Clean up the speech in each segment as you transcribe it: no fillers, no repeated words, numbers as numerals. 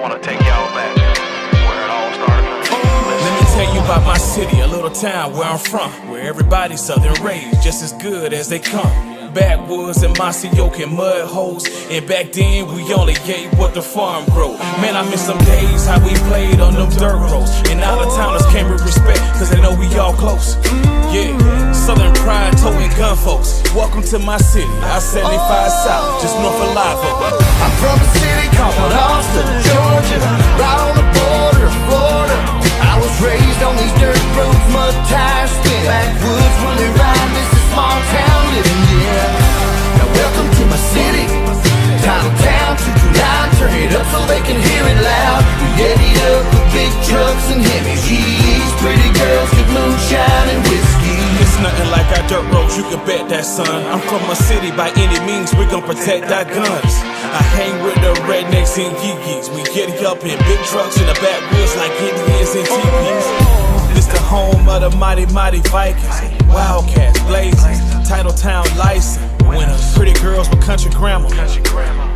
want to take y'all back where it all started. Let me tell you about my city, a little town where I'm from, where everybody's southern raised, just as good as they come. Backwoods and Macioke and mud holes, and back then we only ate what the farm grow. Man, I miss some days how we played on them dirt roads, and out of towners came with respect, cause they know we all close. Yeah, Southern pride, toting gun folks. Welcome to my city, I-75 South, just north of Live Oak. I'm from a city called Austin, Georgia, right on the border of Florida. I was raised on these dirt roads, mud tires, spin backwoods when we ride. This is small town living, yeah. Now welcome to my city, title town, 229, turn it up so they can hear it loud. We eddied up with big trucks and heavy G's, pretty girls with moonshine and whiskey. It's nothing like our dirt roads, you can bet that, son. I'm from a city, by any means, we gon' protect our guns. I hang with the rednecks and yee-yees. We get up in big trucks in the backwoods like Indians and teepees. This the home of the mighty, mighty Vikings, Wildcats, Blazers, Title Town license winners, pretty girls with country grammar.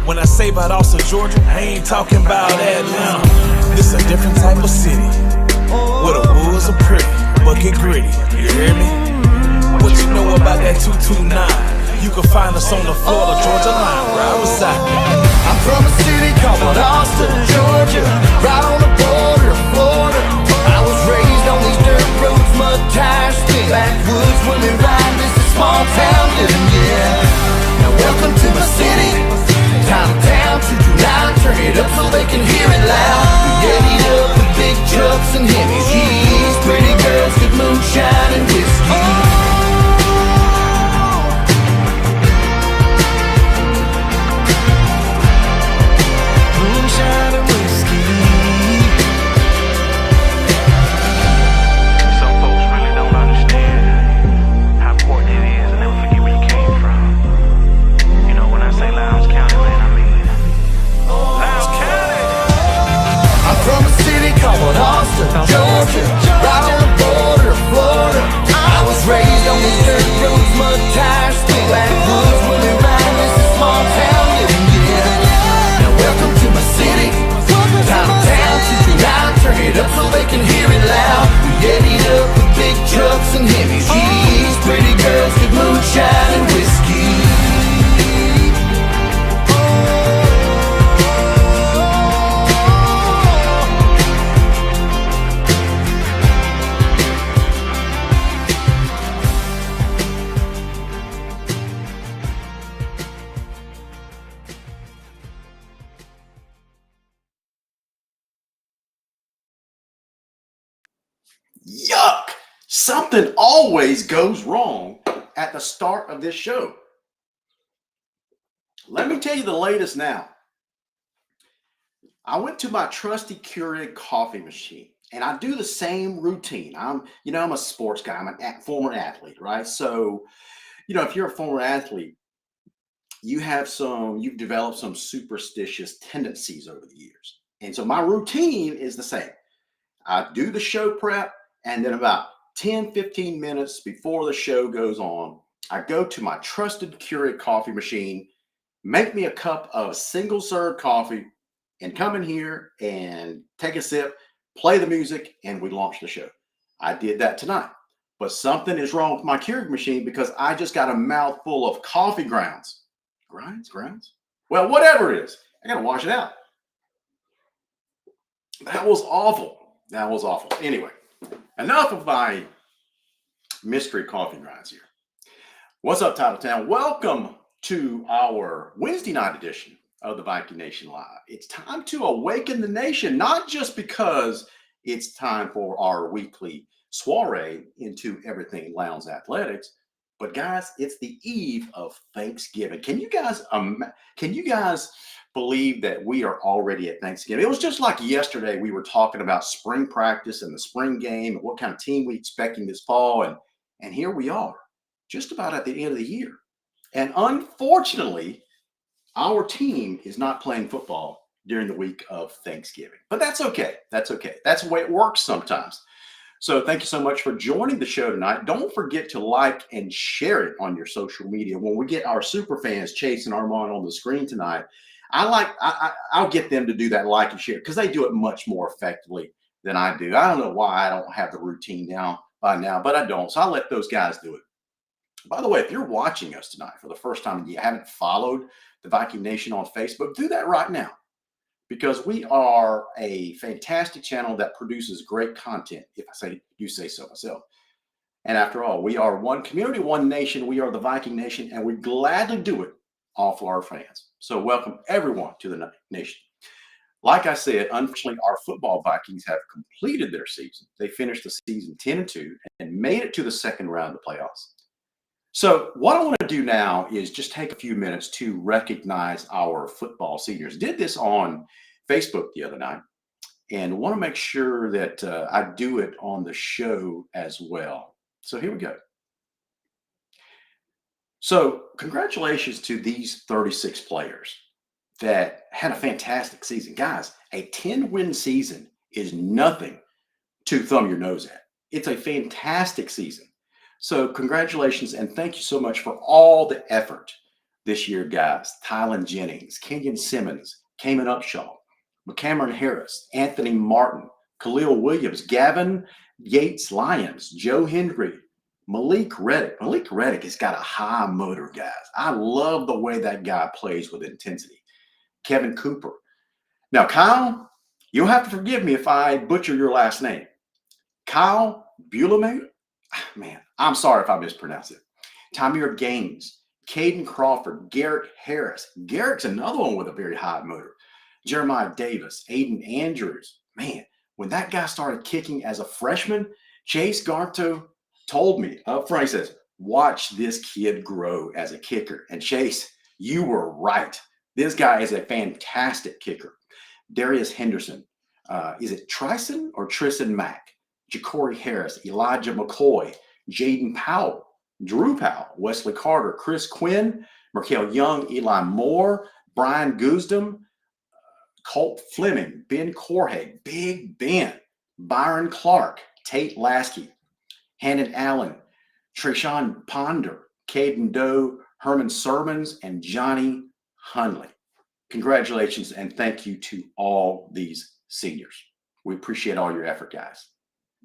When I say about Austin, Georgia, I ain't talking about Atlanta. This a different type of city, where the woods are pretty, but get gritty, you hear me? What you know about that 229? You can find us on the Florida, Georgia line, where I reside. I'm from a city called Austin, Georgia, right on the border of Florida. I was raised on these dirt roads, mud tires, spin backwoods when we ride. This is small town living, yeah. Now welcome to my city, title town, 229, turn it up so they can hear it loud. We eddied up with big trucks and heavy G's, pretty girls with moonshine and whiskey. Georgia, right on the border of Florida. I was raised on these dirt roads, mud tires, spin backwoods when we ride. This is small town living, yeah. Now welcome to my city, title town, 229, turn it up so they can hear it loud. We eddied up with big trucks and heavy G's, pretty girls with moonshine and whiskey. Yuck! Something always goes wrong at the start of this show. Let me tell you the latest now. I went to my trusty Keurig coffee machine, and I do the same routine. I'm a sports guy. I'm a former athlete, right? So, if you're a former athlete, you've developed some superstitious tendencies over the years. And so my routine is the same. I do the show prep, and then about 10, 15 minutes before the show goes on, I go to my trusted Keurig coffee machine, make me a cup of single serve coffee, and come in here and take a sip, play the music, and we launch the show. I did that tonight, but something is wrong with my Keurig machine because I just got a mouthful of coffee grounds. Grounds? Well, whatever it is, I got to wash it out. That was awful. Anyway, enough of my mystery coffee grinds here. What's up, Title Town? Welcome to our Wednesday night edition of the Viking Nation Live. It's time to awaken the nation, not just because it's time for our weekly soiree into everything Lounge Athletics, but guys, it's the eve of Thanksgiving. Can you guys believe that we are already at Thanksgiving? It was just like yesterday we were talking about spring practice and the spring game and what kind of team we expecting this fall, and here we are, just about at the end of the year. And unfortunately, our team is not playing football during the week of Thanksgiving. But that's okay. That's the way it works sometimes. So thank you so much for joining the show tonight. Don't forget to like and share it on your social media. When we get our super fans Chase and Armand on the screen tonight, I'll get them to do that like and share because they do it much more effectively than I do. I don't know why I don't have the routine down by now, but I don't. So I'll let those guys do it. By the way, if you're watching us tonight for the first time and you haven't followed the Viking Nation on Facebook, do that right now because we are a fantastic channel that produces great content, if I say so myself. And after all, we are one community, one nation. We are the Viking Nation, and we gladly do it all for our fans. So welcome everyone to the nation. Like I said, unfortunately, our football Vikings have completed their season. They finished the season 10-2 and made it to the second round of the playoffs. So what I want to do now is just take a few minutes to recognize our football seniors. Did this on Facebook the other night and want to make sure that I do it on the show as well. So here we go. So congratulations to these 36 players that had a fantastic season. Guys, a 10-win season is nothing to thumb your nose at. It's a fantastic season. So congratulations and thank you so much for all the effort this year, guys. Tylen Jennings, Kenyon Simmons, Cayman Upshaw, McCameron Harris, Anthony Martin, Khalil Williams, Gavin Yates Lyons, Joe Hendry, Malik Reddick. Malik Reddick has got a high motor, guys. I love the way that guy plays with intensity. Kevin Cooper. Now, Kyle, you'll have to forgive me if I butcher your last name. Kyle Buleman? Man, I'm sorry if I mispronounce it. Tamir Gaines, Caden Crawford, Garrett Harris. Garrett's another one with a very high motor. Jeremiah Davis, Aiden Andrews. Man, when that guy started kicking as a freshman, Chase Garto told me up front, he says, watch this kid grow as a kicker. And Chase, you were right. This guy is a fantastic kicker. Darius Henderson. Is it Trison or Tristan Mack? Ja'Cory Harris, Elijah McCoy, Jaden Powell, Drew Powell, Wesley Carter, Chris Quinn, Merkel Young, Eli Moore, Brian Gusdom, Colt Fleming, Ben Corhag, Big Ben, Byron Clark, Tate Lasky, Hannon Allen, Treshawn Ponder, Caden Doe, Herman Sermons, and Johnny Hunley. Congratulations and thank you to all these seniors. We appreciate all your effort, guys.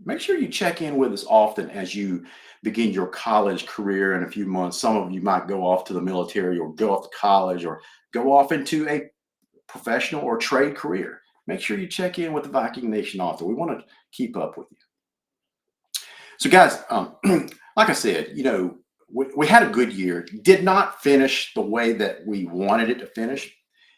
Make sure you check in with us often as you begin your college career in a few months. Some of you might go off to the military or go off to college or go off into a professional or trade career. Make sure you check in with the Viking Nation often. We want to keep up with you. So guys, like I said, you know, we had a good year. Did not finish the way that we wanted it to finish.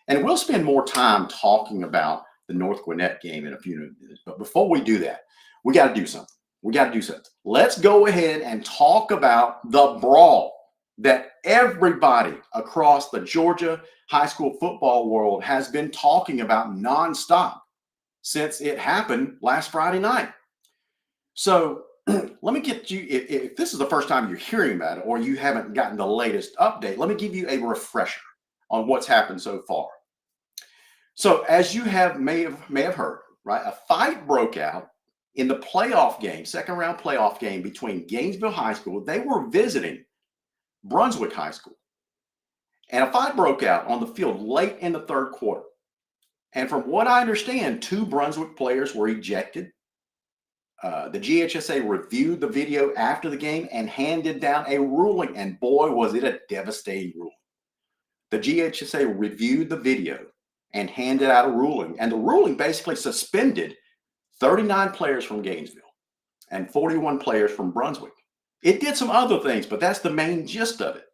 And we'll spend more time talking about the North Gwinnett game in a few minutes. But before we do that, we got to do something. We got to do something. Let's go ahead and talk about the brawl that everybody across the Georgia high school football world has been talking about nonstop since it happened last Friday night. So let me get you, if this is the first time you're hearing about it or you haven't gotten the latest update, let me give you a refresher on what's happened so far. So as you may have heard, right, a fight broke out in the playoff game, second round playoff game between Gainesville High School. They were visiting Brunswick High School. And a fight broke out on the field late in the third quarter. And from what I understand, 2 Brunswick players were ejected. The GHSA reviewed the video after the game and handed down a ruling. And boy, was it a devastating ruling. The GHSA reviewed the video and handed out a ruling. And the ruling basically suspended 39 players from Gainesville and 41 players from Brunswick. It did some other things, but that's the main gist of it.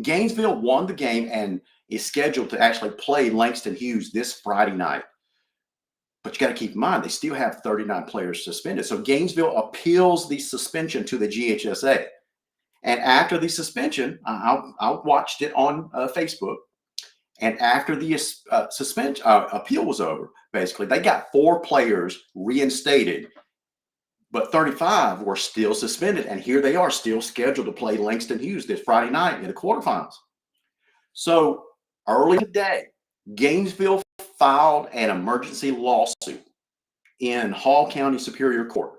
Gainesville won the game and is scheduled to actually play Langston Hughes this Friday night. But you got to keep in mind, they still have 39 players suspended. So Gainesville appeals the suspension to the GHSA. And after the suspension, I watched it on Facebook. And after the suspension appeal was over, basically, they got 4 players reinstated, but 35 were still suspended. And here they are still scheduled to play Langston Hughes this Friday night in the quarterfinals. So early today, Gainesville filed an emergency lawsuit in Hall County Superior Court.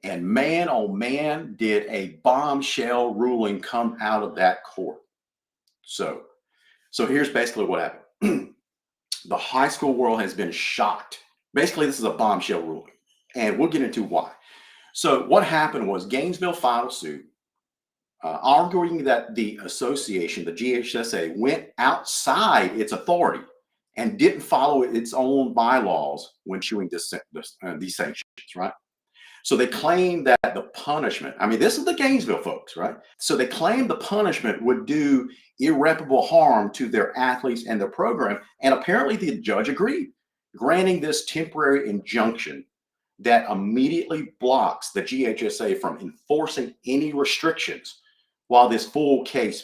And man, oh man, did a bombshell ruling come out of that court. So here's basically what happened. the high school world has been shocked. Basically, this is a bombshell ruling, and we'll get into why. So what happened was Gainesville filed suit arguing that the association, the GHSA, went outside its authority and didn't follow its own bylaws when issuing these sanctions, right? So they claimed that the punishment, I mean, this is the Gainesville folks, right? So they claimed the punishment would do irreparable harm to their athletes and their program. And apparently the judge agreed, granting this temporary injunction that immediately blocks the GHSA from enforcing any restrictions while this full case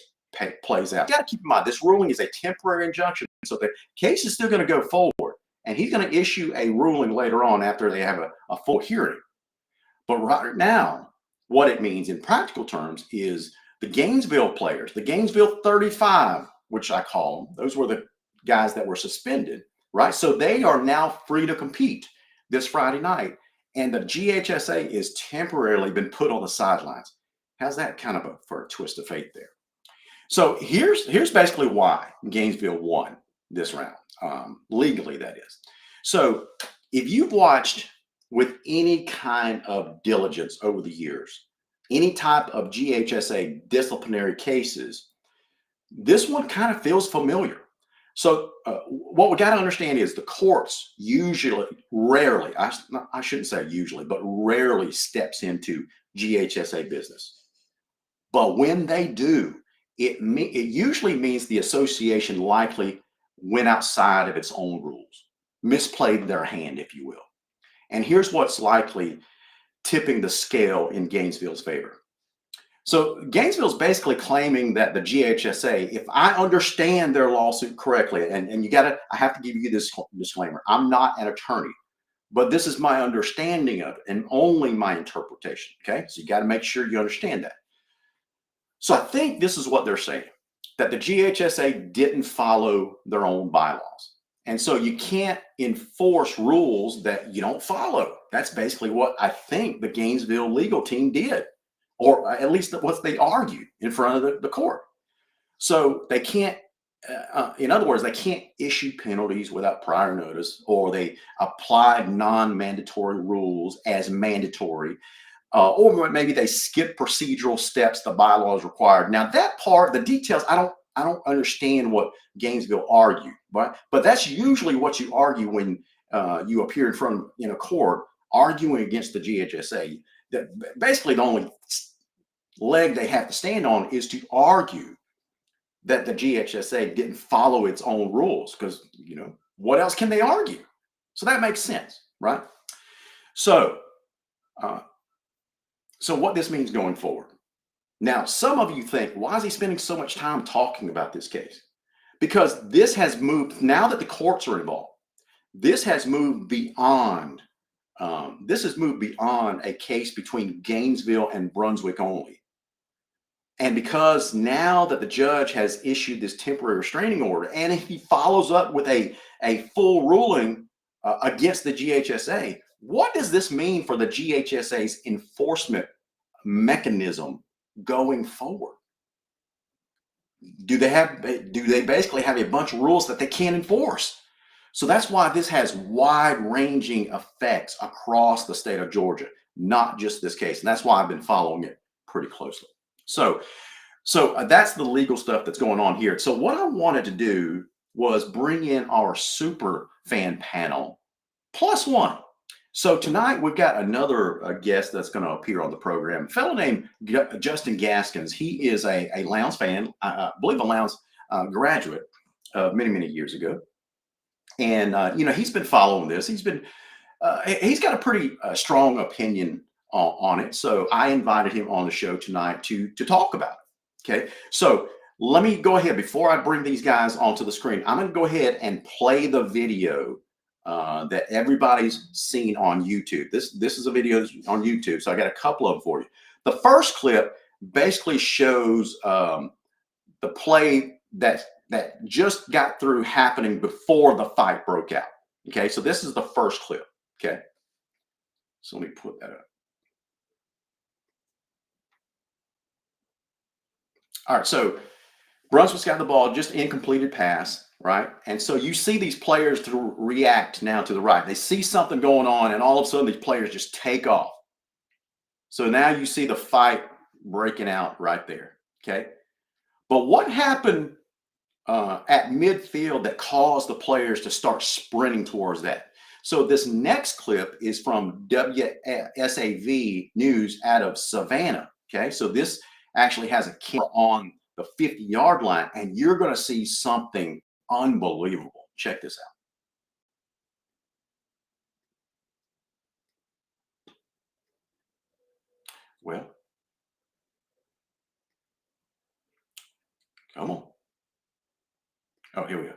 plays out. You got to keep in mind, this ruling is a temporary injunction. So the case is still going to go forward. And he's going to issue a ruling later on after they have a full hearing. But right now, what it means in practical terms is the Gainesville players, the Gainesville 35, which I call them, those were the guys that were suspended, right? So they are now free to compete this Friday night. And the GHSA is temporarily been put on the sidelines. How's that kind of for a twist of fate there? So here's basically why Gainesville won this round, legally that is. So if you've watched with any kind of diligence over the years, any type of GHSA disciplinary cases, this one kind of feels familiar. So what we got to understand is the courts usually, rarely, I shouldn't say usually, but rarely steps into GHSA business. But when they do, it usually means the association likely went outside of its own rules, misplayed their hand, if you will. And here's what's likely tipping the scale in Gainesville's favor. So Gainesville's basically claiming that the GHSA, if I understand their lawsuit correctly, and I have to give you this disclaimer, I'm not an attorney, but this is my understanding of it and only my interpretation, okay? So you got to make sure you understand that. So I think this is what they're saying, that the GHSA didn't follow their own bylaws. And so you can't enforce rules that you don't follow. That's basically what I think the Gainesville legal team did, or at least what they argued in front of the court. So they can't, in other words, they can't issue penalties without prior notice, or they applied non-mandatory rules as mandatory, or maybe they skip procedural steps the bylaws required. Now that part, the details, I don't understand what Gainesville argued, but that's usually what you argue when you appear in a court arguing against the GHSA. That basically the only leg they have to stand on is to argue that the GHSA didn't follow its own rules, because what else can they argue? So that makes sense, right? So what this means going forward. Now, some of you think, why is he spending so much time talking about this case? Because this has moved, now that the courts are involved, this has moved beyond a case between Gainesville and Brunswick only. And because now that the judge has issued this temporary restraining order, and if he follows up with a full ruling against the GHSA, what does this mean for the GHSA's enforcement mechanism going forward? Do they basically have a bunch of rules that they can't enforce? So that's why this has wide-ranging effects across the state of Georgia, not just this case. And that's why I've been following it pretty closely. So that's the legal stuff that's going on here. So what I wanted to do was bring in our super fan panel plus one. So tonight we've got another guest that's going to appear on the program, a fellow named Justin Gaskins. He is a Lowndes fan, I believe a Lowndes graduate many, many years ago. And, he's been following this. He's got a pretty strong opinion on it. So I invited him on the show tonight to talk about it. Okay. So let me go ahead, before I bring these guys onto the screen, I'm going to go ahead and play the video that everybody's seen on YouTube. This is a video on YouTube, so I got a couple of them for you. The first clip basically shows the play that just got through happening before the fight broke out. Okay, so this is the first clip. Okay, so let me put that up. All right, so Brunswick's got the ball, just incompleted pass. right? And so you see these players to react now to the right. They see something going on, and all of a sudden these players just take off. So now you see the fight breaking out right there. Okay. But what happened at midfield that caused the players to start sprinting towards that? So this next clip is from WSAV News out of Savannah. Okay. So this actually has a camera on the 50-yard line, and you're going to see something unbelievable. Check this out. Well, come on. Oh, here we go.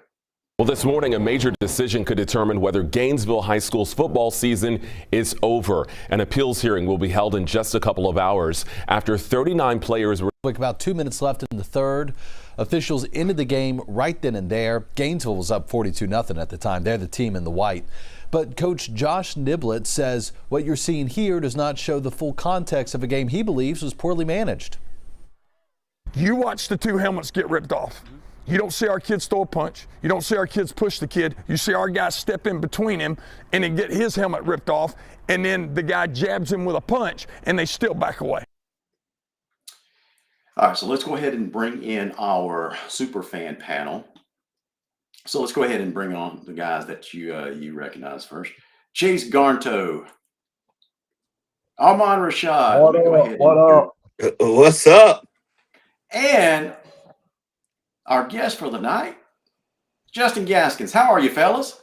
Well, this morning, a major decision could determine whether Gainesville High School's football season is over. An appeals hearing will be held in just a couple of hours after 39 players were. About 2 minutes left in the third. Officials ended the game right then and there. Gainesville was up 42-0 at the time. They're the team in the white. But Coach Josh Niblett says what you're seeing here does not show the full context of a game he believes was poorly managed. You watch the two helmets get ripped off. You don't see our kids throw a punch. You don't see our kids push the kid. You see our guy step in between him and then get his helmet ripped off, and then the guy jabs him with a punch, and they still back away. All right, so let's go ahead and bring in our super fan panel. So let's go ahead and bring on the guys that you recognize first. Chase Garnto, Armand Rashad. What up? What's up? And our guest for the night, Justin Gaskins. How are you, fellas?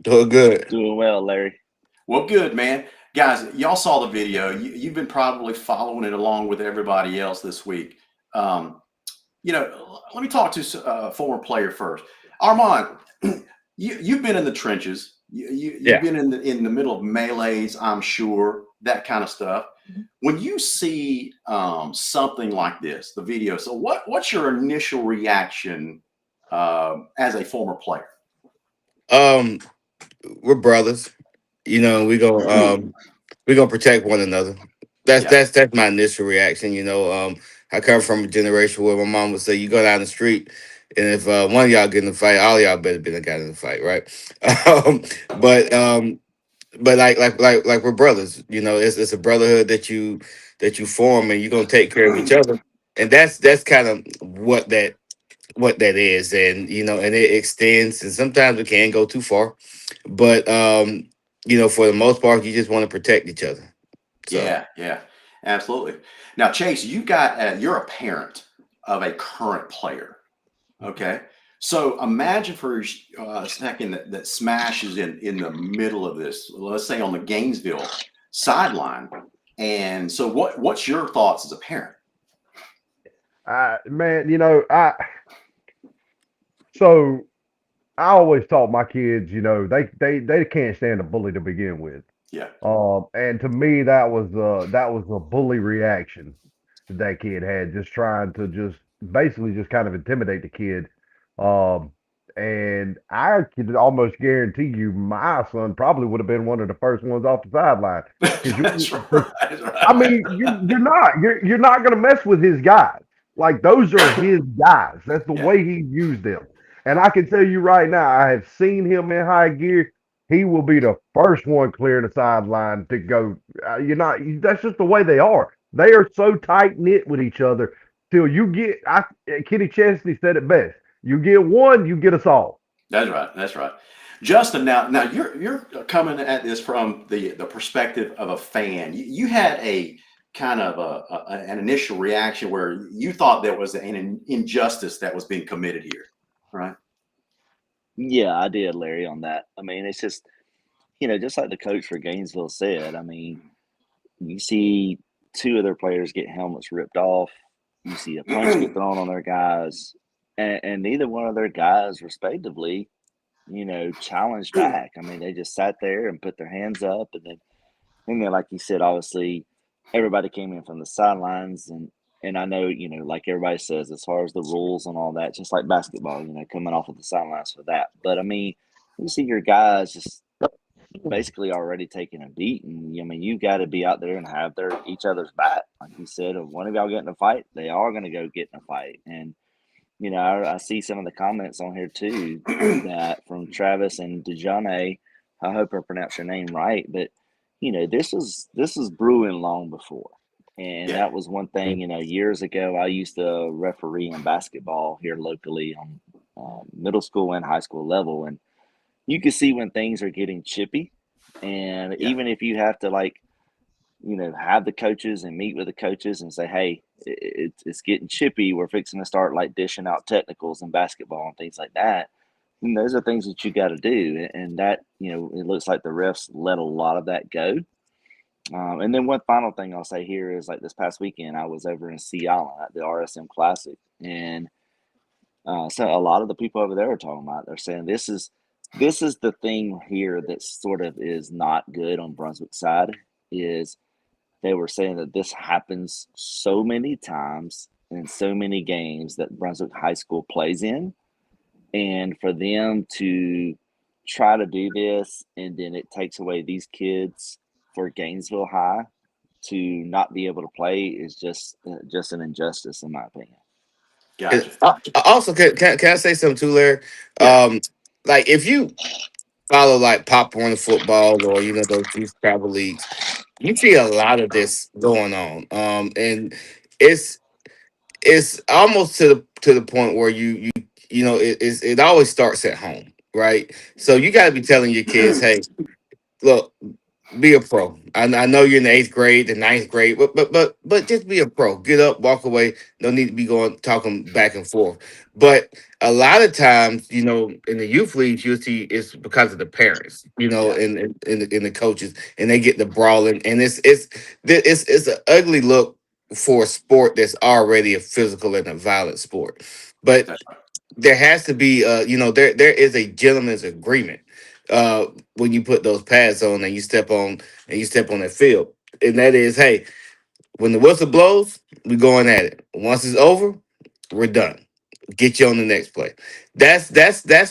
Doing good. Doing well, Larry. Well, good, man. Guys, y'all saw the video. You've been probably following it along with everybody else this week. Let me talk to a former player first. Armand, you've been in the trenches. You've been in the middle of melees, I'm sure, that kind of stuff. When you see something like this, the video, so what's your initial reaction as a former player? We're brothers. We're gonna protect one another. That's my initial reaction. I come from a generation where my mom would say, you go down the street, and if one of y'all get in a fight, all y'all better be the guy in the fight, right? But like we're brothers. It's a brotherhood that you form, and you're gonna take care of each other, and that's kind of what that is, and and it extends, and sometimes it can go too far, but for the most part, you just want to protect each other. So. Yeah, absolutely. Now, Chase, you're a parent of a current player. Okay, so imagine for a second that Smash is in the middle of this. Let's say on the Gainesville sideline, and so what's your thoughts as a parent? So I always taught my kids, they can't stand a bully to begin with. Yeah. And to me, that was a bully reaction that kid had, just trying to basically kind of intimidate the kid. And I could almost guarantee you, my son probably would have been one of the first ones off the sideline. That's right. I mean, you're not going to mess with his guys. Like, those are his guys. That's the way he used them. And I can tell you right now, I have seen him in high gear. He will be the first one clearing the sideline to go. That's just the way they are. They are so tight knit with each other till you get. Kenny Chesney said it best. You get one, you get us all. That's right. Justin, now you're coming at this from the perspective of a fan. You had a kind of an initial reaction where you thought there was an injustice that was being committed here, right? Yeah, I did, Larry, on that. I mean, it's just, just like the coach for Gainesville said, I mean, you see two of their players get helmets ripped off. You see a punch get thrown on their guys, and neither one of their guys, respectively, challenged back. I mean, they just sat there and put their hands up, and then, like you said, obviously, everybody came in from the sidelines, and I know, like everybody says, as far as the rules and all that, just like basketball, coming off of the sidelines for that. But, I mean, you see your guys just basically already taking a beating. I mean, you got to be out there and have each other's back. Like you said, if one of y'all get in a fight, they are going to go get in a fight. And, I see some of the comments on here too that from Travis and Dejane. I hope I pronounced your name right, but this is brewing long before, and Yeah. that was one thing. Years ago, I used to referee in basketball here locally on middle school and high school level, and you can see when things are getting chippy, and Yeah. even if you have to have the coaches and meet with the coaches and say, hey, it's getting chippy. We're fixing to start dishing out technicals in basketball and things like that. And those are things that you got to do. And that, it looks like the refs let a lot of that go. And then one final thing I'll say here is this past weekend, I was over in Sea Island at the RSM Classic. And so a lot of the people over there are talking about, they're saying this is the thing here that sort of is not good on Brunswick's side is they were saying that this happens so many times in so many games that Brunswick High School plays in. And for them to try to do this, and then it takes away these kids for Gainesville High to not be able to play is just an injustice, in my opinion. Gotcha. Also, can I say something too, Larry? Yeah. If you follow Pop Warner football or those youth travel leagues, you see a lot of this going on. And it's almost to the point where it always starts at home, right? So you got to be telling your kids, hey, look, be a pro. I know you're in the 8th grade, the 9th grade, but just be a pro. Get up, walk away. No need to be talking back and forth. But a lot of times, in the youth leagues, you'll see it's because of the parents, Yeah. and the coaches, and they get the brawling, and it's an ugly look for a sport that's already a physical and a violent sport. But That's right. there has to be there is a gentleman's agreement when you put those pads on and you step on that field, and that is, hey, when the whistle blows, we're going at it. Once it's over, we're done. Get you on the next play. That's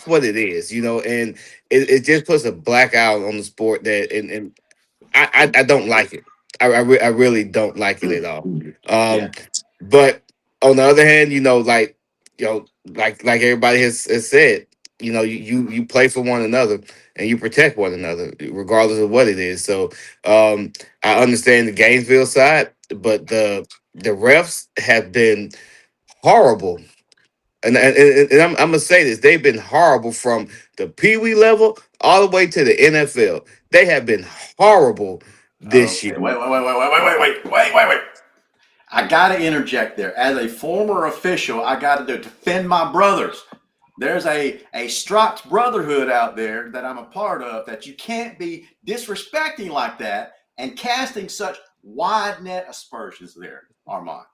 what it is, and it just puts a black out on the sport that, and I don't like it. I really don't like it at all. Yeah. But on the other hand, like everybody has said, you play for one another and you protect one another, regardless of what it is. So I understand the Gainesville side, but the refs have been horrible. And I'm gonna say this: they've been horrible from the Pee Wee level all the way to the NFL. They have been horrible this Okay. year. Wait. I got to interject there. As a former official, I got to defend my brothers. There's a striped brotherhood out there that I'm a part of that you can't be disrespecting like that and casting such wide net aspersions there, Armand.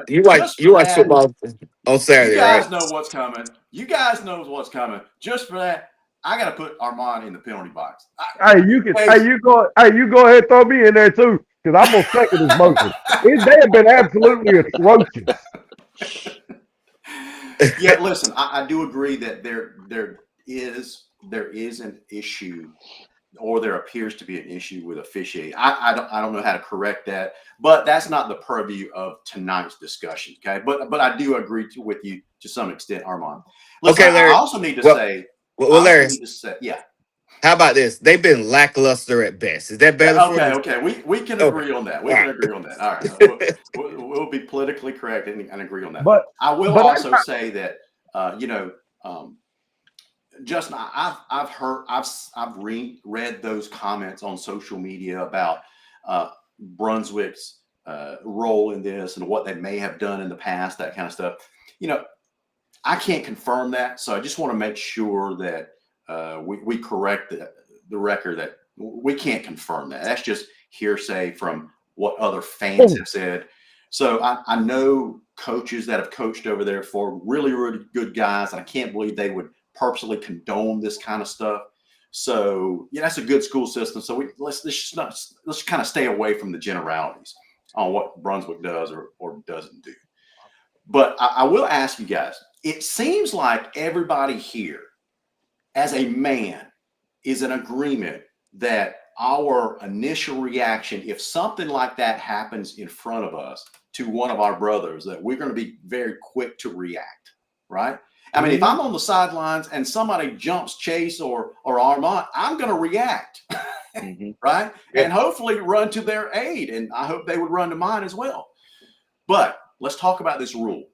You Just for watch that, football on you Saturday, guys right? know what's coming. You guys know what's coming. Just for that, I got to put Armand in the penalty box. Hey, you go ahead and throw me in there too, because I'm gonna second his motion. They have been absolutely atrocious. Yeah, listen, I do agree that there is an issue, or there appears to be an issue with officiating. I don't know how to correct that, but that's not the purview of tonight's discussion. Okay, but I do agree with you to some extent, Armand. Listen, Okay, Larry. I also need to say, Larry, yeah. how about this? They've been lackluster at best. Is that better for you? Okay. We can Okay. agree on that. We All can right. agree on that. All right. We'll be politically correct and agree on that. But I will but also say that Justin, I've read those comments on social media about Brunswick's role in this and what they may have done in the past, that kind of stuff. I can't confirm that, so I just want to make sure that we correct the record that we can't confirm that. That's just hearsay from what other fans have said. So I know coaches that have coached over there for really, really good guys, and I can't believe they would purposely condone this kind of stuff. So yeah, that's a good school system. So let's kind of stay away from the generalities on what Brunswick does or doesn't do. But I will ask you guys, it seems like everybody here as a man is in agreement that our initial reaction, if something like that happens in front of us to one of our brothers, that we're going to be very quick to react. right? I mean, if I'm on the sidelines and somebody jumps Chase or Armand, I'm going to react, right? Yeah. And hopefully run to their aid. And I hope they would run to mine as well. But let's talk about this rule.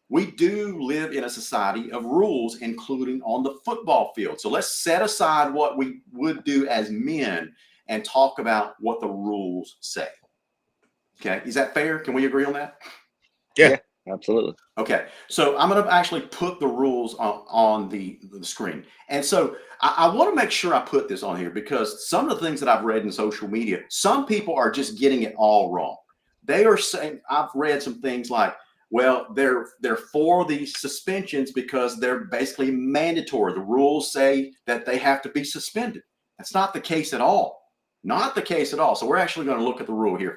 We do live in a society of rules, including on the football field. So let's set aside what we would do as men and talk about what the rules say. Okay. Is that fair? Can we agree on that? Yeah. Absolutely. Okay, so I'm going to actually put the rules on the screen. And so I want to make sure I put this on here because some of the things that I've read in social media, some people are just getting it all wrong. They are saying, I've read some things like, well, they're for the suspensions because they're basically mandatory. The rules say that they have to be suspended. That's not the case at all. Not the case at all. So we're actually going to look at the rule here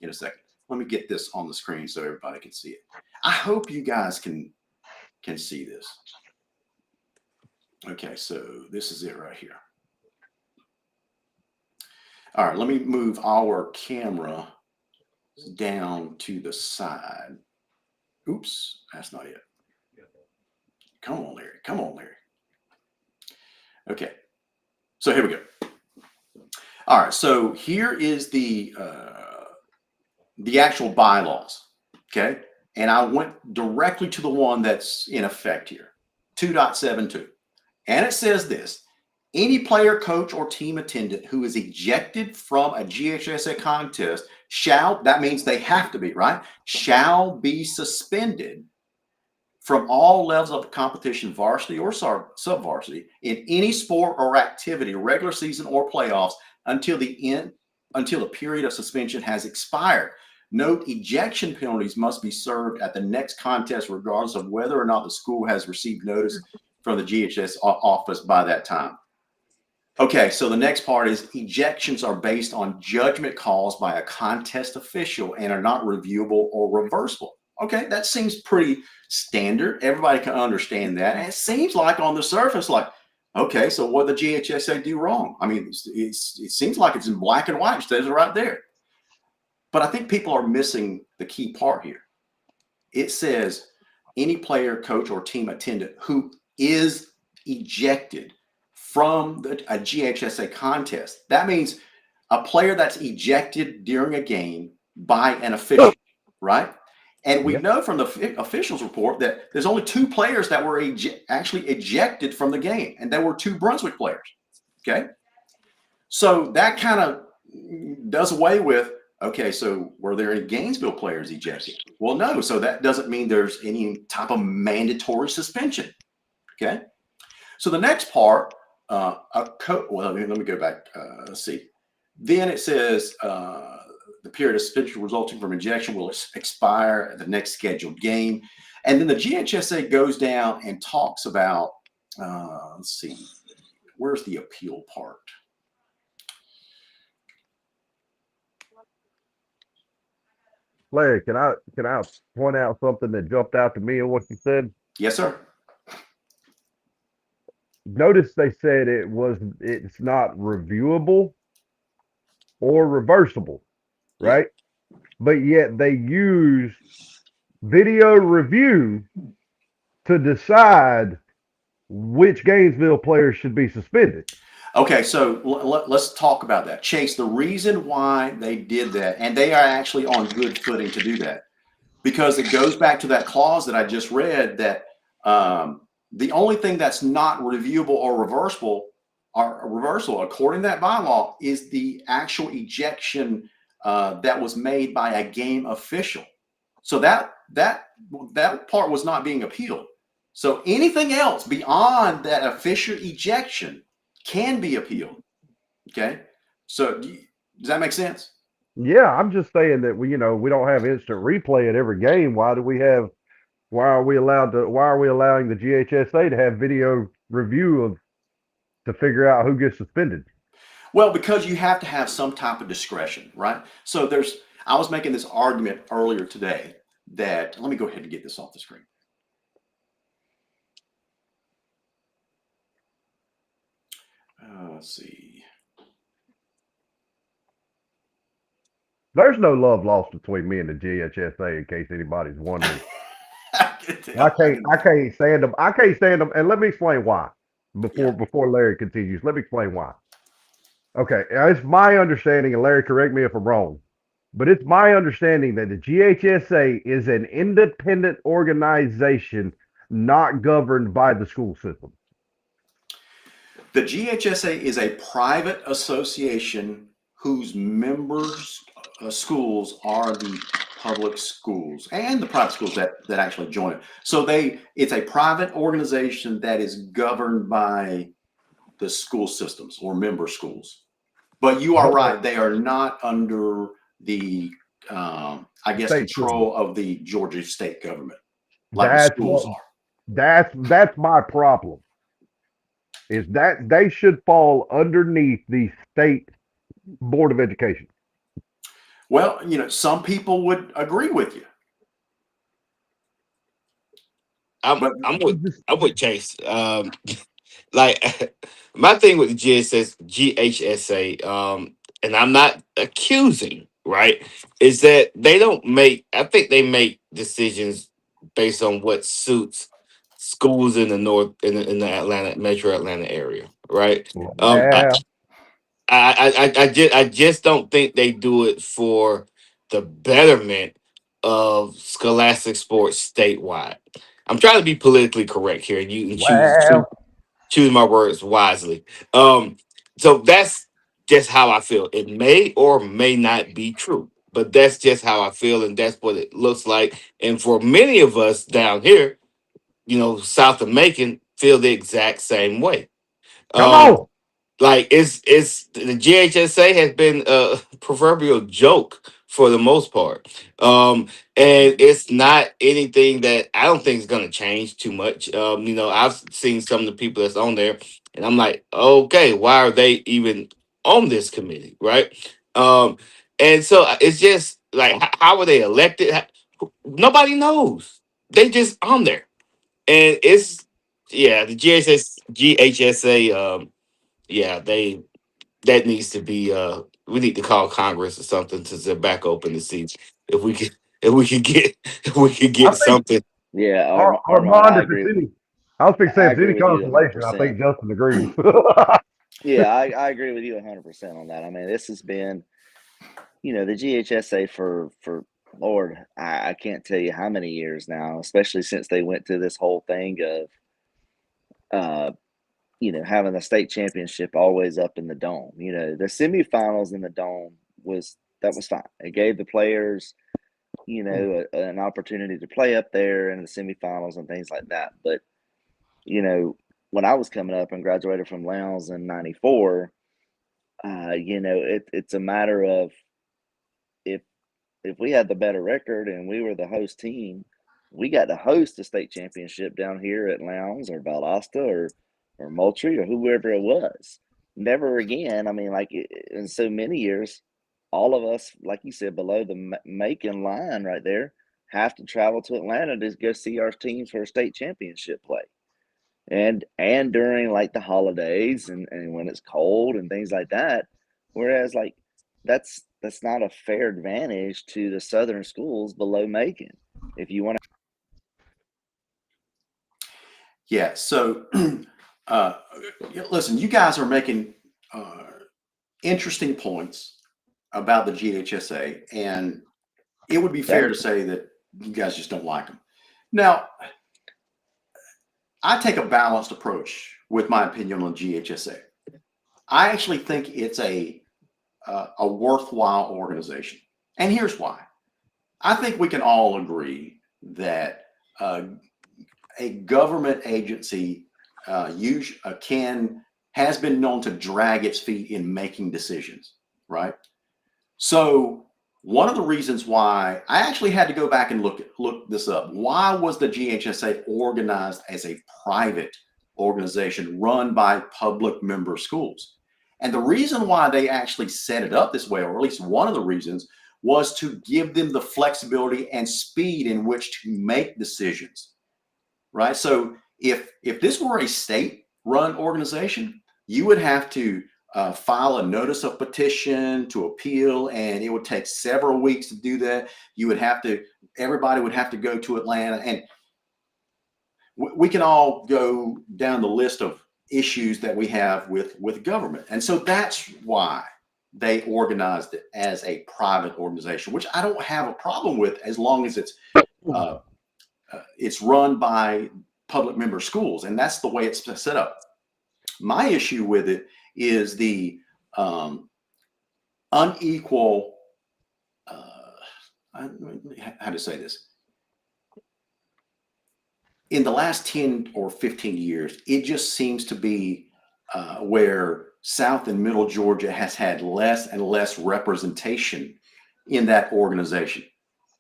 in a second. Let me get this on the screen so everybody can see it. I hope you guys can see this. Okay, so this is it right here. All right, let me move our camera down to the side. Oops, that's not it. Come on, Larry. Come on, Larry. Okay, so here we go. All right, so here is the actual bylaws, okay? And I went directly to the one that's in effect here, 2.72. And it says this: any player, coach, or team attendant who is ejected from a GHSA contest shall, that means they have to be, right? Shall be suspended from all levels of the competition, varsity or sub-varsity, in any sport or activity, regular season or playoffs, until the period of suspension has expired. Note, ejection penalties must be served at the next contest, regardless of whether or not the school has received notice from the GHS office by that time. Okay, so the next part is ejections are based on judgment calls by a contest official and are not reviewable or reversible. Okay, that seems pretty standard. Everybody can understand that. And it seems like on the surface, like, okay, so what did the GHSA do wrong? I mean, it seems like it's in black and white. It says it right there. But I think people are missing the key part here. It says any player, coach, or team attendant who is ejected from a GHSA contest. That means a player that's ejected during a game by an official, right? And we know from the officials report that there's only 2 players that were actually ejected from the game, and they were 2 Brunswick players, okay? So that kind of does away with, okay, so were there any Gainesville players ejected? Well, no. So that doesn't mean there's any type of mandatory suspension. Okay. So the next part, well, let me go back. Let's see. Then it says the period of suspension resulting from ejection will expire at the next scheduled game. And then the GHSA goes down and talks about, let's see, where's the appeal part? Larry, can I point out something that jumped out to me in what you said? Yes, sir. Notice they said it's not reviewable or reversible, right? But yet they use video review to decide which Gainesville players should be suspended. Okay, so let's talk about that. Chase, the reason why they did that, and they are actually on good footing to do that, because it goes back to that clause that I just read that the only thing that's not reviewable or reversible, according to that bylaw, is the actual ejection that was made by a game official. So that part was not being appealed. So anything else beyond that official ejection can be appealed. Okay. So does that make sense? Yeah, I'm just saying that we don't have instant replay at every game. Why are we allowing the GHSA to have video review to figure out who gets suspended? Well, because you have to have some type of discretion, right? So I was making this argument earlier today that, let me go ahead and get this off the screen. Let's see. There's no love lost between me and the GHSA, in case anybody's wondering. I can't stand them. I can't stand them. And let me explain why. Before Larry continues, let me explain why. Okay, it's my understanding, and Larry, correct me if I'm wrong, but it's my understanding that the GHSA is an independent organization not governed by the school system. The GHSA is a private association whose members' schools are the public schools and the private schools that actually join it. So it's a private organization that is governed by the school systems or member schools. But you are right; they are not under the, I guess, State control system. of the Georgia state government, like the That's schools what. are. That's my problem. Is that they should fall underneath the state board of education. Well, some people would agree with you. I'm But I'm with I'm with Chase. Like my thing with the GHSA, and I'm not accusing, right, is that they don't make. I think they make decisions based on what suits schools in the north in the Atlanta metro Atlanta area, right? Um, I, Well, I just don't think they do it for the betterment of scholastic sports statewide. I'm trying to be politically correct here, and you can well, choose my words wisely. So that's just how I feel. It may or may not be true, but that's just how I feel, and that's what it looks like. And for many of us down here, south of Macon, feel the exact same way. come Um, on. like it's the GHSA has been a proverbial joke for the most part. And it's not anything that I don't think is going to change too much. I've seen some of the people that's on there, and I'm like, okay, why are they even on this committee, right? And so it's just like, how are they elected? Nobody knows. They just on there, and it's yeah, the GHSA. Yeah, that needs to be we need to call Congress or something to back open the seats if we could if we could I get think something. Yeah, Armand, Armand, I if it's agree. any, I was thinking I if it's agree any with you consolation, I 100%. think Justin agrees. Yeah, I agree with you 100% on that. I mean, this has been, the GHSA for Lord, I can't tell you how many years now, especially since they went to this whole thing of, uh, having the state championship always up in the dome. The semifinals in the dome that was fine. It gave the players, an opportunity to play up there in the semifinals and things like that. But, when I was coming up and graduated from Lowndes in '94, it's a matter of if we had the better record and we were the host team, we got to host the state championship down here at Lowndes or Valdosta or Moultrie or whoever it was. Never again. I mean, like in so many years, all of us, like you said, below the Macon line right there, have to travel to Atlanta to go see our teams for a state championship play. And during like the holidays and when it's cold and things like that. Whereas like that's not a fair advantage to the southern schools below Macon. If you want yeah, so listen, you guys are making interesting points about the GHSA, and it would be fair to say that you guys just don't like them. Now, I take a balanced approach with my opinion on GHSA. I actually think it's a worthwhile organization, and here's why. I think we can all agree that a government agency has been known to drag its feet in making decisions, right? So one of the reasons why I actually had to go back and look this up. Why was the GHSA organized as a private organization run by public member schools? And the reason why they actually set it up this way, or at least one of the reasons, was to give them the flexibility and speed in which to make decisions, right? So if this were a state-run organization, you would have to file a notice of petition to appeal, and it would take several weeks to do that. Everybody would have to go to Atlanta, and we can all go down the list of issues that we have with government. And so that's why they organized it as a private organization, which I don't have a problem with as long as it's run by public member schools. And that's the way it's set up. My issue with it is the unequal, how to say this? In the last 10 or 15 years, it just seems to be where South and Middle Georgia has had less and less representation in that organization.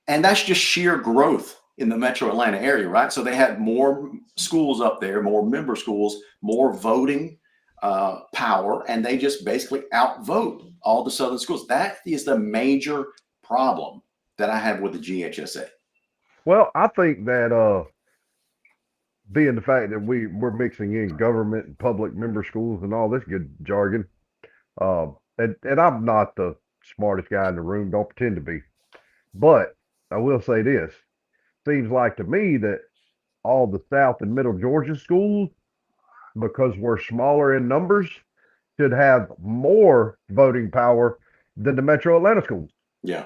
And that's just sheer growth in the metro Atlanta area, right? So they had more schools up there, more member schools, more voting power, and they just basically outvote all the southern schools. That is the major problem that I have with the GHSA. Well, I think that being the fact that we're mixing in government and public member schools and all this good jargon, and I'm not the smartest guy in the room, don't pretend to be, but I will say this: seems like to me that all the South and Middle Georgia schools, because we're smaller in numbers, should have more voting power than the Metro Atlanta schools. Yeah.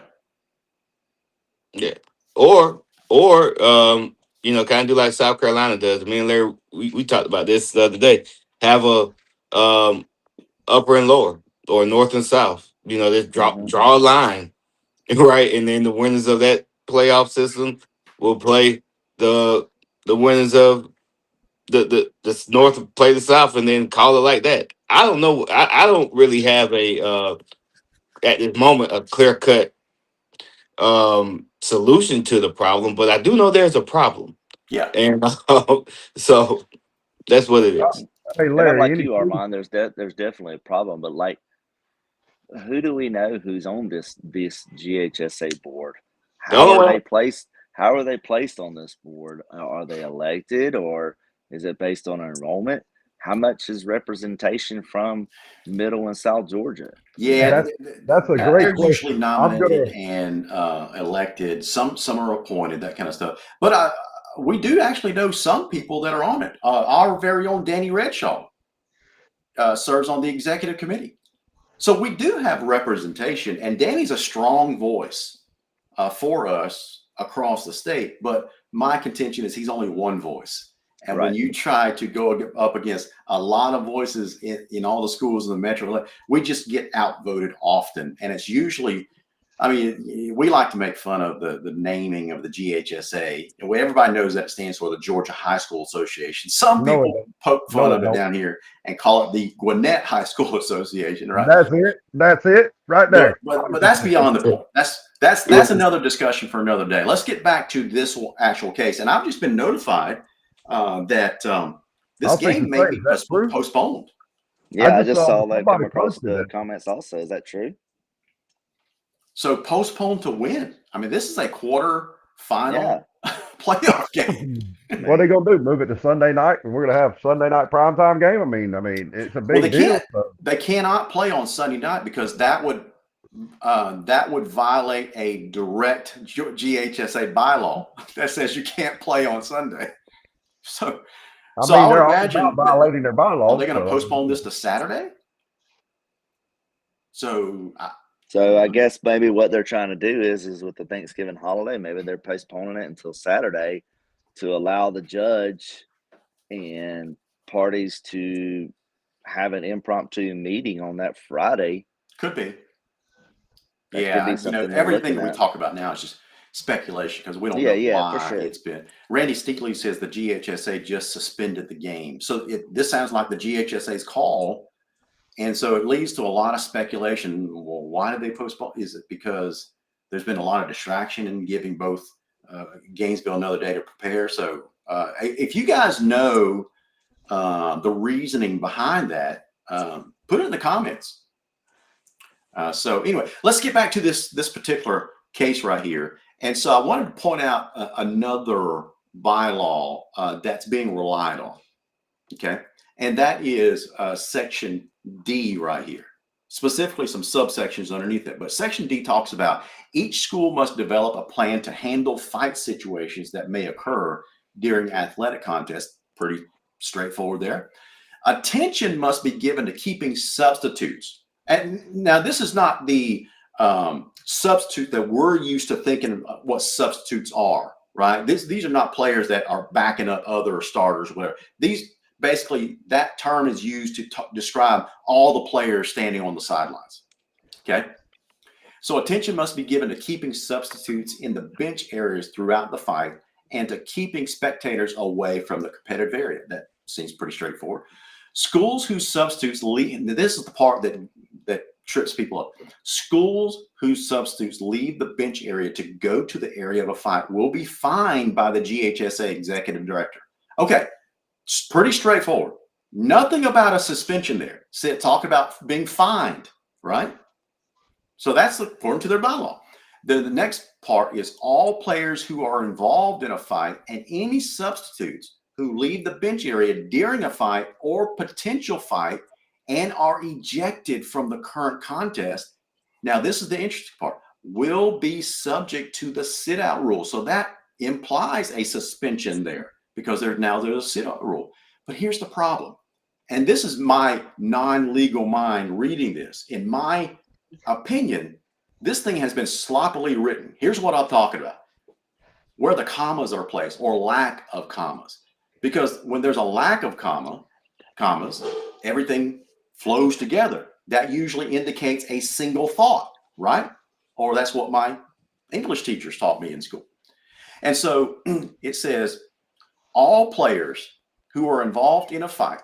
Yeah. Or kind of do like South Carolina does. Me and Larry, we talked about this the other day. Have a upper and lower, or north and south. Just draw a line, right? And then the winners of that playoff system will play the winners of the north play the south, and then call it like that. I don't know. I don't really have a at this moment a clear cut solution to the problem, but I do know there's a problem. Yeah. And so that's what it is. Hey, And I'm Larry, like you, Armand. There's definitely a problem, but like, who do we know who's on this GHSA board? How are they placed on this board? Are they elected, or is it based on enrollment? How much is representation from Middle and South Georgia? Yeah, that's a great they're question. usually nominated and elected. Some are appointed, that kind of stuff. But we do actually know some people that are on it. Our very own Danny Redshaw serves on the executive committee. So we do have representation, and Danny's a strong voice for us across the state. But my contention is he's only one voice. And when you try to go up against a lot of voices in all the schools in the metro, we just get outvoted often. And it's usually, we like to make fun of the naming of the GHSA. Everybody knows that stands for the Georgia High School Association. Some people poke fun of it down here and call it the Gwinnett High School Association, right? That's it right there. But that's beyond the point. That's another discussion for another day. Let's get back to this actual case. And I've just been notified that this game may be postponed. Yeah, I just saw that come across the comments also. Is that true? So postponed to win. This is a quarter-final playoff game. What are they going to do? Move it to Sunday night, and we're going to have Sunday night primetime game? It's a big deal. They cannot play on Sunday night because that would violate a direct GHSA bylaw that says you can't play on Sunday. So I would imagine violating their bylaws. Are they going to postpone this to Saturday? So I guess maybe what they're trying to do is with the Thanksgiving holiday, maybe they're postponing it until Saturday to allow the judge and parties to have an impromptu meeting on that Friday. Could be. Everything we talk about now is just speculation because we don't know why it's been. Randy Steakley says the GHSA just suspended the game. So this sounds like the GHSA's call. And so it leads to a lot of speculation. Well, why did they postpone? Is it because there's been a lot of distraction in giving both Gainesville another day to prepare? So if you guys know the reasoning behind that, put it in the comments. So anyway, let's get back to this particular case right here. And so I wanted to point out another bylaw that's being relied on. Okay. And that is Section D right here, specifically some subsections underneath it. But Section D talks about each school must develop a plan to handle fight situations that may occur during athletic contests. Pretty straightforward there. Attention must be given to keeping substitutes. And now this is not the substitute that we're used to thinking of what substitutes are, right? These are not players that are backing up other starters, whatever. These basically, that term is used to describe all the players standing on the sidelines. Okay. So attention must be given to keeping substitutes in the bench areas throughout the fight and to keeping spectators away from the competitive area. That seems pretty straightforward. Schools whose substitutes leave, this is the part that trips people up. Schools whose substitutes leave the bench area to go to the area of a fight will be fined by the GHSA executive director. Okay, it's pretty straightforward. Nothing about a suspension there. Talk about being fined, right? So that's according to their bylaw. The next part is all players who are involved in a fight and any substitutes who leave the bench area during a fight or potential fight and are ejected from the current contest. Now, this is the interesting part, will be subject to the sit-out rule. So that implies a suspension there because there's a sit-out rule. But here's the problem. And this is my non-legal mind reading this. In my opinion, this thing has been sloppily written. Here's what I'm talking about. Where the commas are placed or lack of commas. Because when there's a lack of commas, everything flows together. That usually indicates a single thought, right? Or that's what my English teachers taught me in school. And so it says, all players who are involved in a fight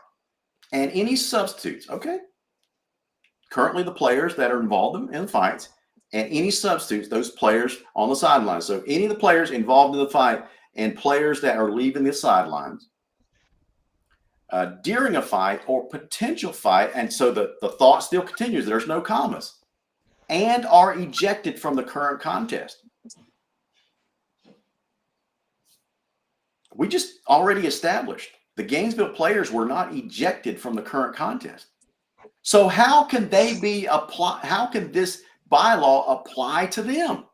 and any substitutes, okay? Currently the players that are involved in the fights and any substitutes, those players on the sidelines. So any of the players involved in the fight and players that are leaving the sidelines during a fight or potential fight, and so the thought still continues, there's no commas, and are ejected from the current contest. We just already established the Gainesville players were not ejected from the current contest. So how can they be how can this bylaw apply to them?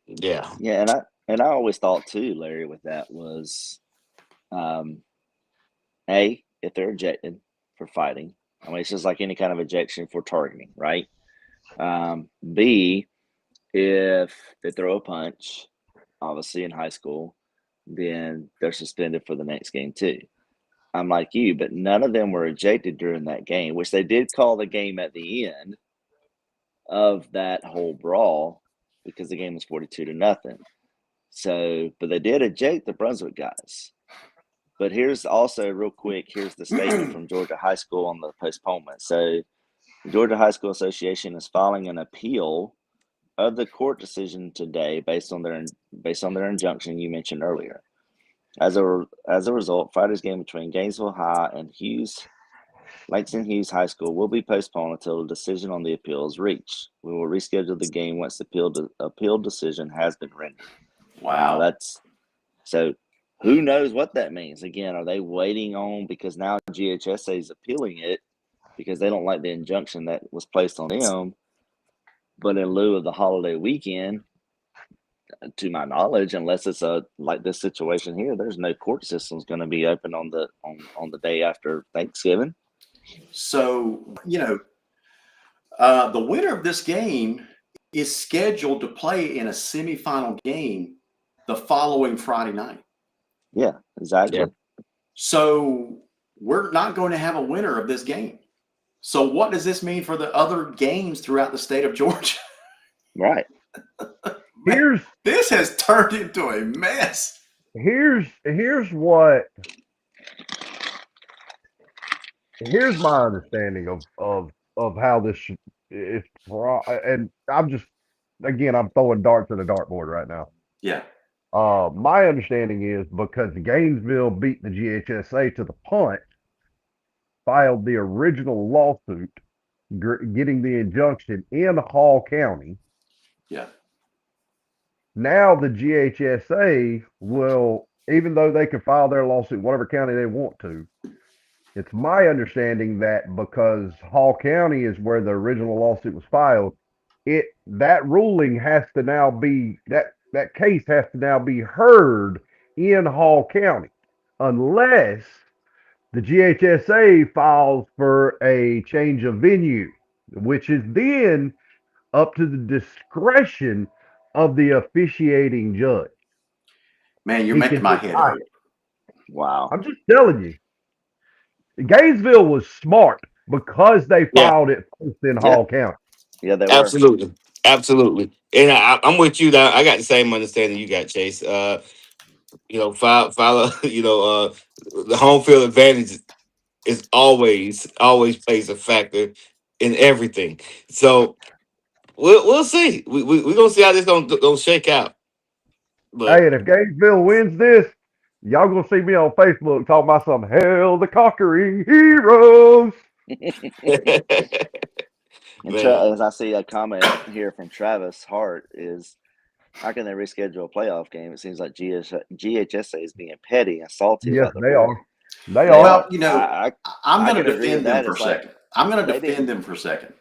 Yeah. Yeah, and I always thought too, Larry, with that was A, if they're ejected for fighting, I mean, it's just like any kind of ejection for targeting, right? B, if they throw a punch, obviously in high school, then they're suspended for the next game too. I'm like you, but none of them were ejected during that game, which they did call the game at the end of that whole brawl because the game was 42-0. So, but they did eject the Brunswick guys. But here's also real quick, here's the statement from Georgia High School on the postponement. So the Georgia High School Association is filing an appeal of the court decision today based on their injunction you mentioned earlier. As a result, Friday's game between Gainesville High and Langston Hughes High School will be postponed until a decision on the appeal is reached. We will reschedule the game once the appeal decision has been rendered. Wow. So who knows what that means? Again, are they waiting on, because now GHSA is appealing it because they don't like the injunction that was placed on them, but in lieu of the holiday weekend, to my knowledge, unless it's like this situation here, there's no court system's going to be open on the day after Thanksgiving. So, the winner of this game is scheduled to play in a semifinal game the following Friday night. Yeah, exactly. Yeah. So we're not going to have a winner of this game. So what does this mean for the other games throughout the state of Georgia? Right. This has turned into a mess. Here's my understanding of how this is, and I'm throwing darts at a dartboard right now. Yeah. My understanding is because Gainesville beat the GHSA to the punch, filed the original lawsuit, getting the injunction in Hall County. Yeah. Now the GHSA will, even though they can file their lawsuit in whatever county they want to, it's my understanding that because Hall County is where the original lawsuit was filed, that ruling has to now be, that case has to now be heard in Hall County unless the GHSA files for a change of venue, which is then up to the discretion of the officiating judge. Man, you're He making can my head deny hurt. it. Wow. I'm just telling you. Gainesville was smart because they Yeah, filed it first in Yeah. Hall County. Yeah, they were. absolutely, absolutely. And I'm with you. That I got the same understanding you got, Chase. Follow. The home field advantage is always plays a factor in everything. So we'll see. We gonna see how this gonna shake out. But Hey, and if Gainesville wins this, y'all gonna see me on Facebook talking about some hell the conquering heroes. And man, as I see a comment here from Travis Hart is, how can they reschedule a playoff game? It seems like GHSA is being petty and salty Yes, about the they rule. are. They Now, are. Well, you know, I I'm I going can to agree with defend them that. for a It's like second. I'm going to they defend didn't. them for a second.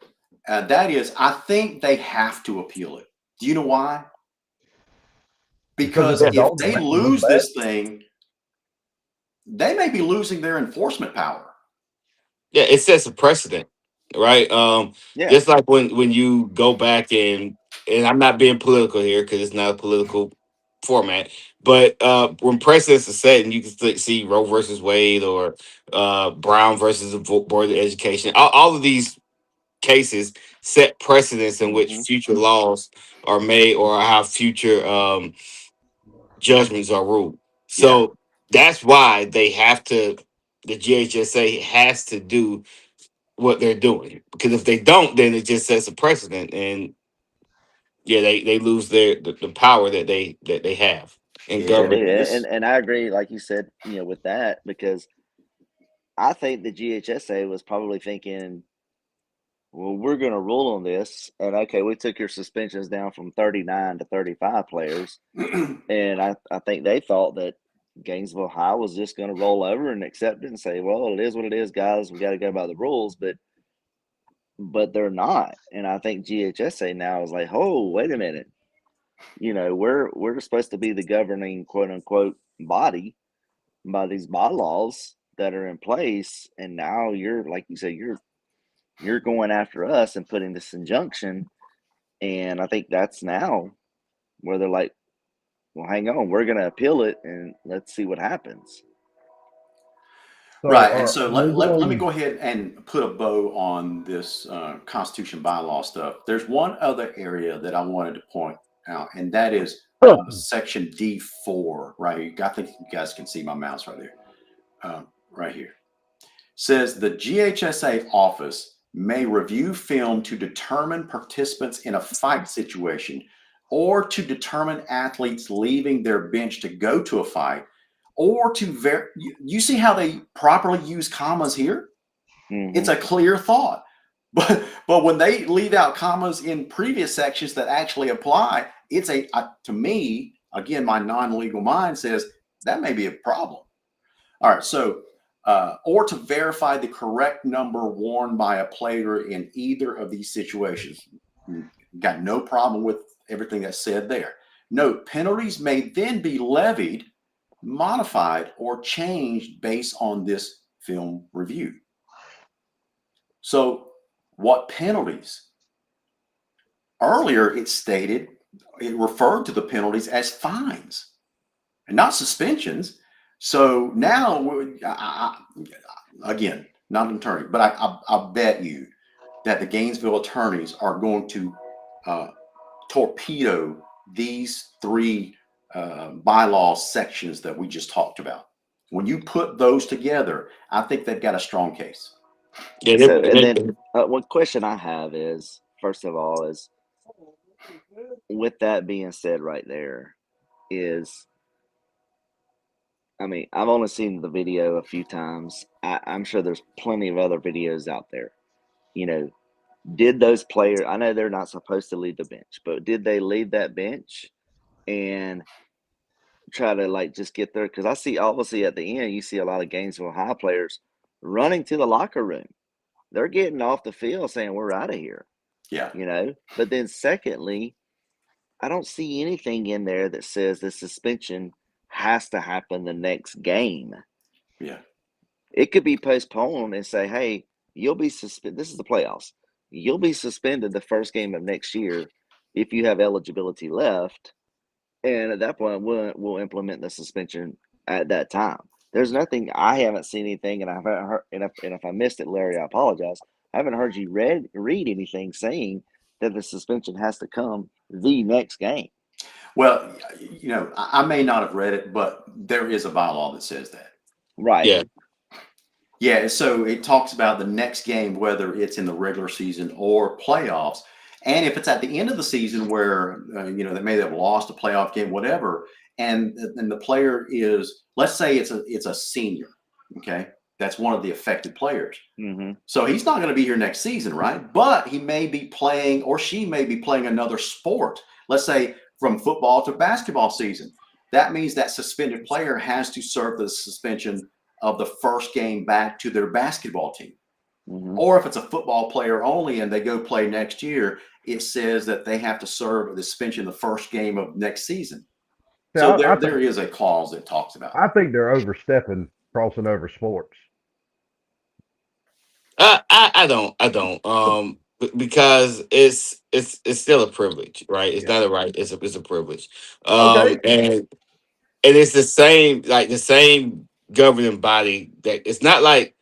That is, I think they have to appeal it. Do you know why? Because if Because they yeah, if don't, they it makes them look lose bad. this thing, they may be losing their enforcement power. yeah, it sets a precedent, right? Yeah. Just like when you go back and I'm not being political here because it's not a political format, but when precedents are set, and you can see Roe versus Wade or Brown versus the Board of Education, all of these cases set precedents in which Hmm. future laws are made or how future judgments are ruled. Yeah, So that's why the GHSA has to do what they're doing, because if they don't, then it just sets a precedent, and yeah, they lose the power that they have in They and do, government. this, and I agree, like you said, with that, because I think the GHSA was probably thinking, well, we're going to rule on this, and okay, we took your suspensions down from 39 to 35 players, and I think they thought that Gainesville High was just going to roll over and accept it and say, well, it is what it is, guys. We got to go by the rules, but they're not, and I think GHSA now is like, oh, wait a minute, we're supposed to be the governing quote unquote body by these bylaws that are in place, and now you're, like you said, you're going after us and putting this injunction, and I think that's now where they're like, well, hang on, we're going to appeal it and let's see what happens. So right. And so we're let me going. go ahead and put a bow on this Constitution bylaw stuff. There's one other area that I wanted to point out, and that is Section D4, right here. I think you guys can see my mouse right there, right here. Says the GHSA office may review film to determine participants in a fight situation or to determine athletes leaving their bench to go to a fight or to you see how they properly use commas here? It's Mm-hmm. a clear thought. But when they leave out commas in previous sections that actually apply, it's to me, again, my non-legal mind says that may be a problem. All right, so or to verify the correct number worn by a player in either of these situations. Got no problem with everything that's said there. Note, penalties may then be levied, modified, or changed based on this film review. So, what penalties? Earlier, it referred to the penalties as fines and not suspensions. So now, again, not an attorney, but I bet you that the Gainesville attorneys are going to torpedo these three bylaw sections that we just talked about. When you put those together, I think they've got a strong case. Yeah, So, and then one question I have is, first of all, is with that being said, right there, is, I mean, I've only seen the video a few times. I'm sure there's plenty of other videos out there. You know, did those players, I know they're not supposed to leave the bench, but did they leave that bench and try to like just get there? Because I see, obviously, at the end, you see a lot of Gainesville High players running to the locker room. They're getting off the field saying, we're out of here, Yeah. But then, secondly, I don't see anything in there that says the suspension has to happen the next game. Yeah. It could be postponed and say, hey, you'll be suspended. This is the playoffs. You'll be suspended the first game of next year if you have eligibility left. And at that point, we'll implement the suspension at that time. There's nothing, I haven't seen anything, and I haven't heard, and if I missed it, Larry, I apologize. I haven't heard you read anything saying that the suspension has to come the next game. Well, you know, I may not have read it, but there is a bylaw that says that. Right. Yeah. Yeah, so it talks about the next game, whether it's in the regular season or playoffs. And if it's at the end of the season where, you know, they may have lost a playoff game, whatever, and the player is, let's say it's a senior, okay? That's one of the affected players. Mm-hmm. So he's not going to be here next season, right? But he may be playing, or she may be playing another sport. Let's say from football to basketball season. That means that suspended player has to serve the suspension of the first game back to their basketball team. Mm-hmm. Or if it's a football player only and they go play next year, it says that they have to serve the suspension the first game of next season. So there is a clause that talks about it. I think they're overstepping, crossing over sports. I don't. Because it's still a privilege, right? It's not a right. It's a privilege. Okay. And it's the same governing body that it's not like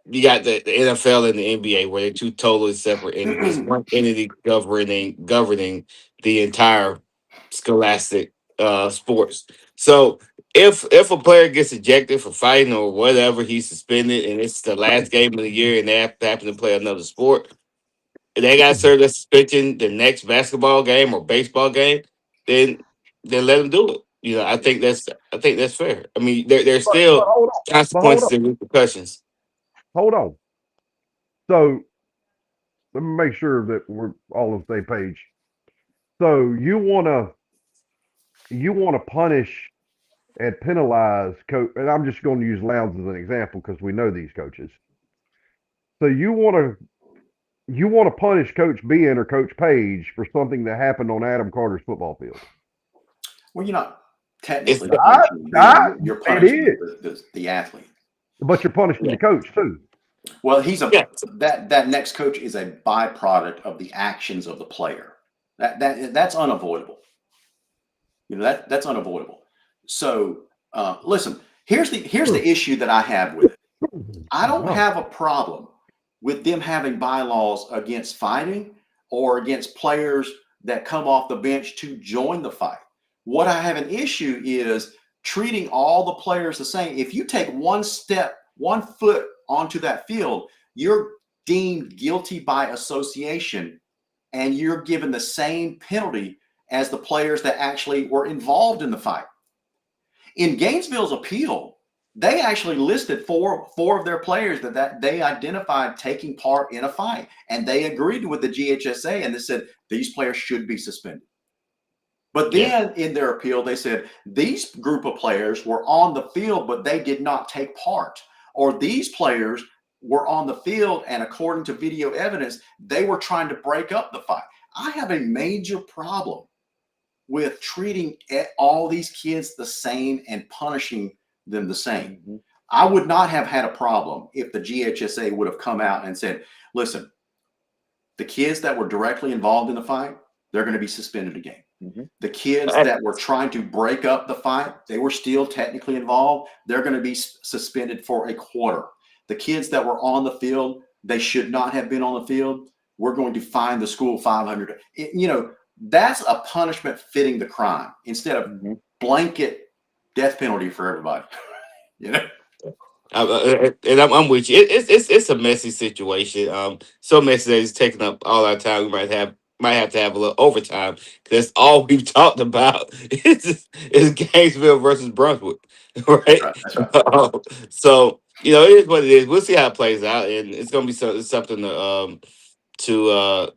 you got the NFL and the NBA where they're two totally separate entities. One entity governing the entire scholastic sports. So if a player gets ejected for fighting or whatever, he's suspended, and it's the last game of the year, and they happen to play another sport, and they got to serve the suspension the next basketball game or baseball game, then let them do it. You know, I think that's fair. I mean, there's But still hold on. consequences and repercussions. Hold on. So let me make sure that we're all on the same page. So you wanna punish and penalize coach, and I'm just going to use Lowndes as an example because we know these coaches. So you want to punish Coach Ben or Coach Page for something that happened on Adam Carter's football field. Well, you're not technically you're punishing the athlete. But you're punishing the coach too. Well, that next coach is a byproduct of the actions of the player. That's unavoidable. You know, that's unavoidable. So listen, here's the issue that I have with it. I don't have a problem with them having bylaws against fighting or against players that come off the bench to join the fight. What I have an issue is treating all the players the same. If you take one foot onto that field, you're deemed guilty by association, and you're given the same penalty as the players that actually were involved in the fight. In Gainesville's appeal, they actually listed four of their players that they identified taking part in a fight, and they agreed with the GHSA, and they said these players should be suspended. But then in their appeal, they said these group of players were on the field, but they did not take part. Or these players were on the field, and according to video evidence, they were trying to break up the fight. I have a major problem with treating all these kids the same and punishing them the same. Mm-hmm. I would not have had a problem if the GHSA would have come out and said, listen, the kids that were directly involved in the fight, they're going to be suspended a game. Mm-hmm. The kids that were trying to break up the fight, they were still technically involved. They're going to be suspended for a quarter. The kids that were on the field, they should not have been on the field. We're going to fine the school $500. You know, that's a punishment fitting the crime instead of blanket death penalty for everybody. You know, and I'm with you. It's a messy situation. So messy that it's taking up all our time. We might have to have a little overtime because that's all we've talked about is Gainesville versus Brunswick, right? That's right. So you know, it is what it is. We'll see how it plays out, and it's going to be something to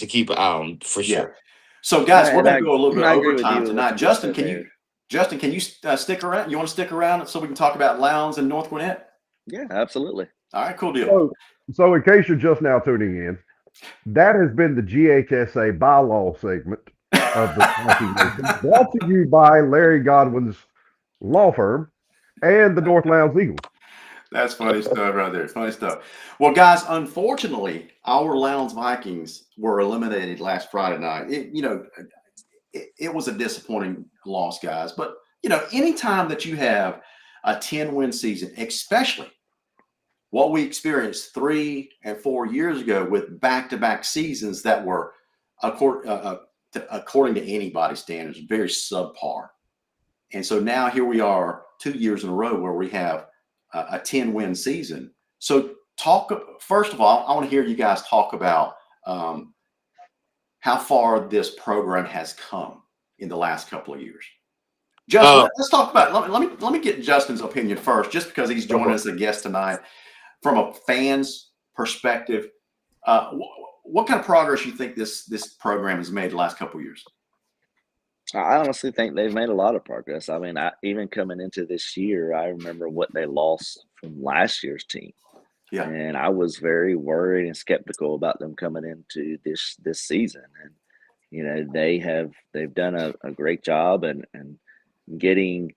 keep an eye on for sure. So guys, we're going to go a little bit overtime tonight. Justin, can you stick around? You want to stick around so we can talk about Lowndes and North Gwinnett? Yeah, absolutely. All right, cool deal. So in case you're just now tuning in, that has been the GHSA bylaw segment. of the Viking Nation, brought to you by Larry Godwin's law firm and the North Lowndes Eagles. That's funny stuff right there. Funny stuff. Well, guys, unfortunately, our Lowndes Vikings were eliminated last Friday night. It was a disappointing loss, guys. But, anytime that you have a 10-win season, especially what we experienced 3 and 4 years ago with back-to-back seasons that were, according to anybody's standards, very subpar. And so now here we are 2 years in a row where we have a 10-win season. So first of all, I want to hear you guys talk about how far this program has come in the last couple of years. Justin, let's talk about. Let me get Justin's opinion first, just because he's joining us as a guest tonight. From a fan's perspective, what kind of progress you think this program has made the last couple of years? I honestly think they've made a lot of progress. I mean, even coming into this year, I remember what they lost from last year's team. Yeah. And I was very worried and skeptical about them coming into this season. And they've done a great job and getting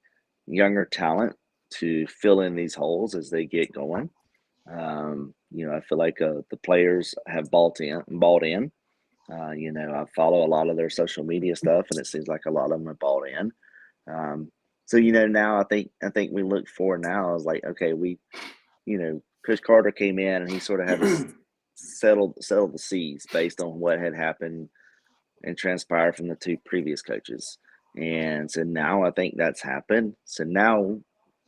younger talent to fill in these holes as they get going. I feel like the players have bought in. I follow a lot of their social media stuff, and it seems like a lot of them have bought in. Now I think we look forward now is like, okay, Chris Carter came in and he sort of had to settle the seas based on what had happened and transpired from the 2 previous coaches. And so now I think that's happened. So now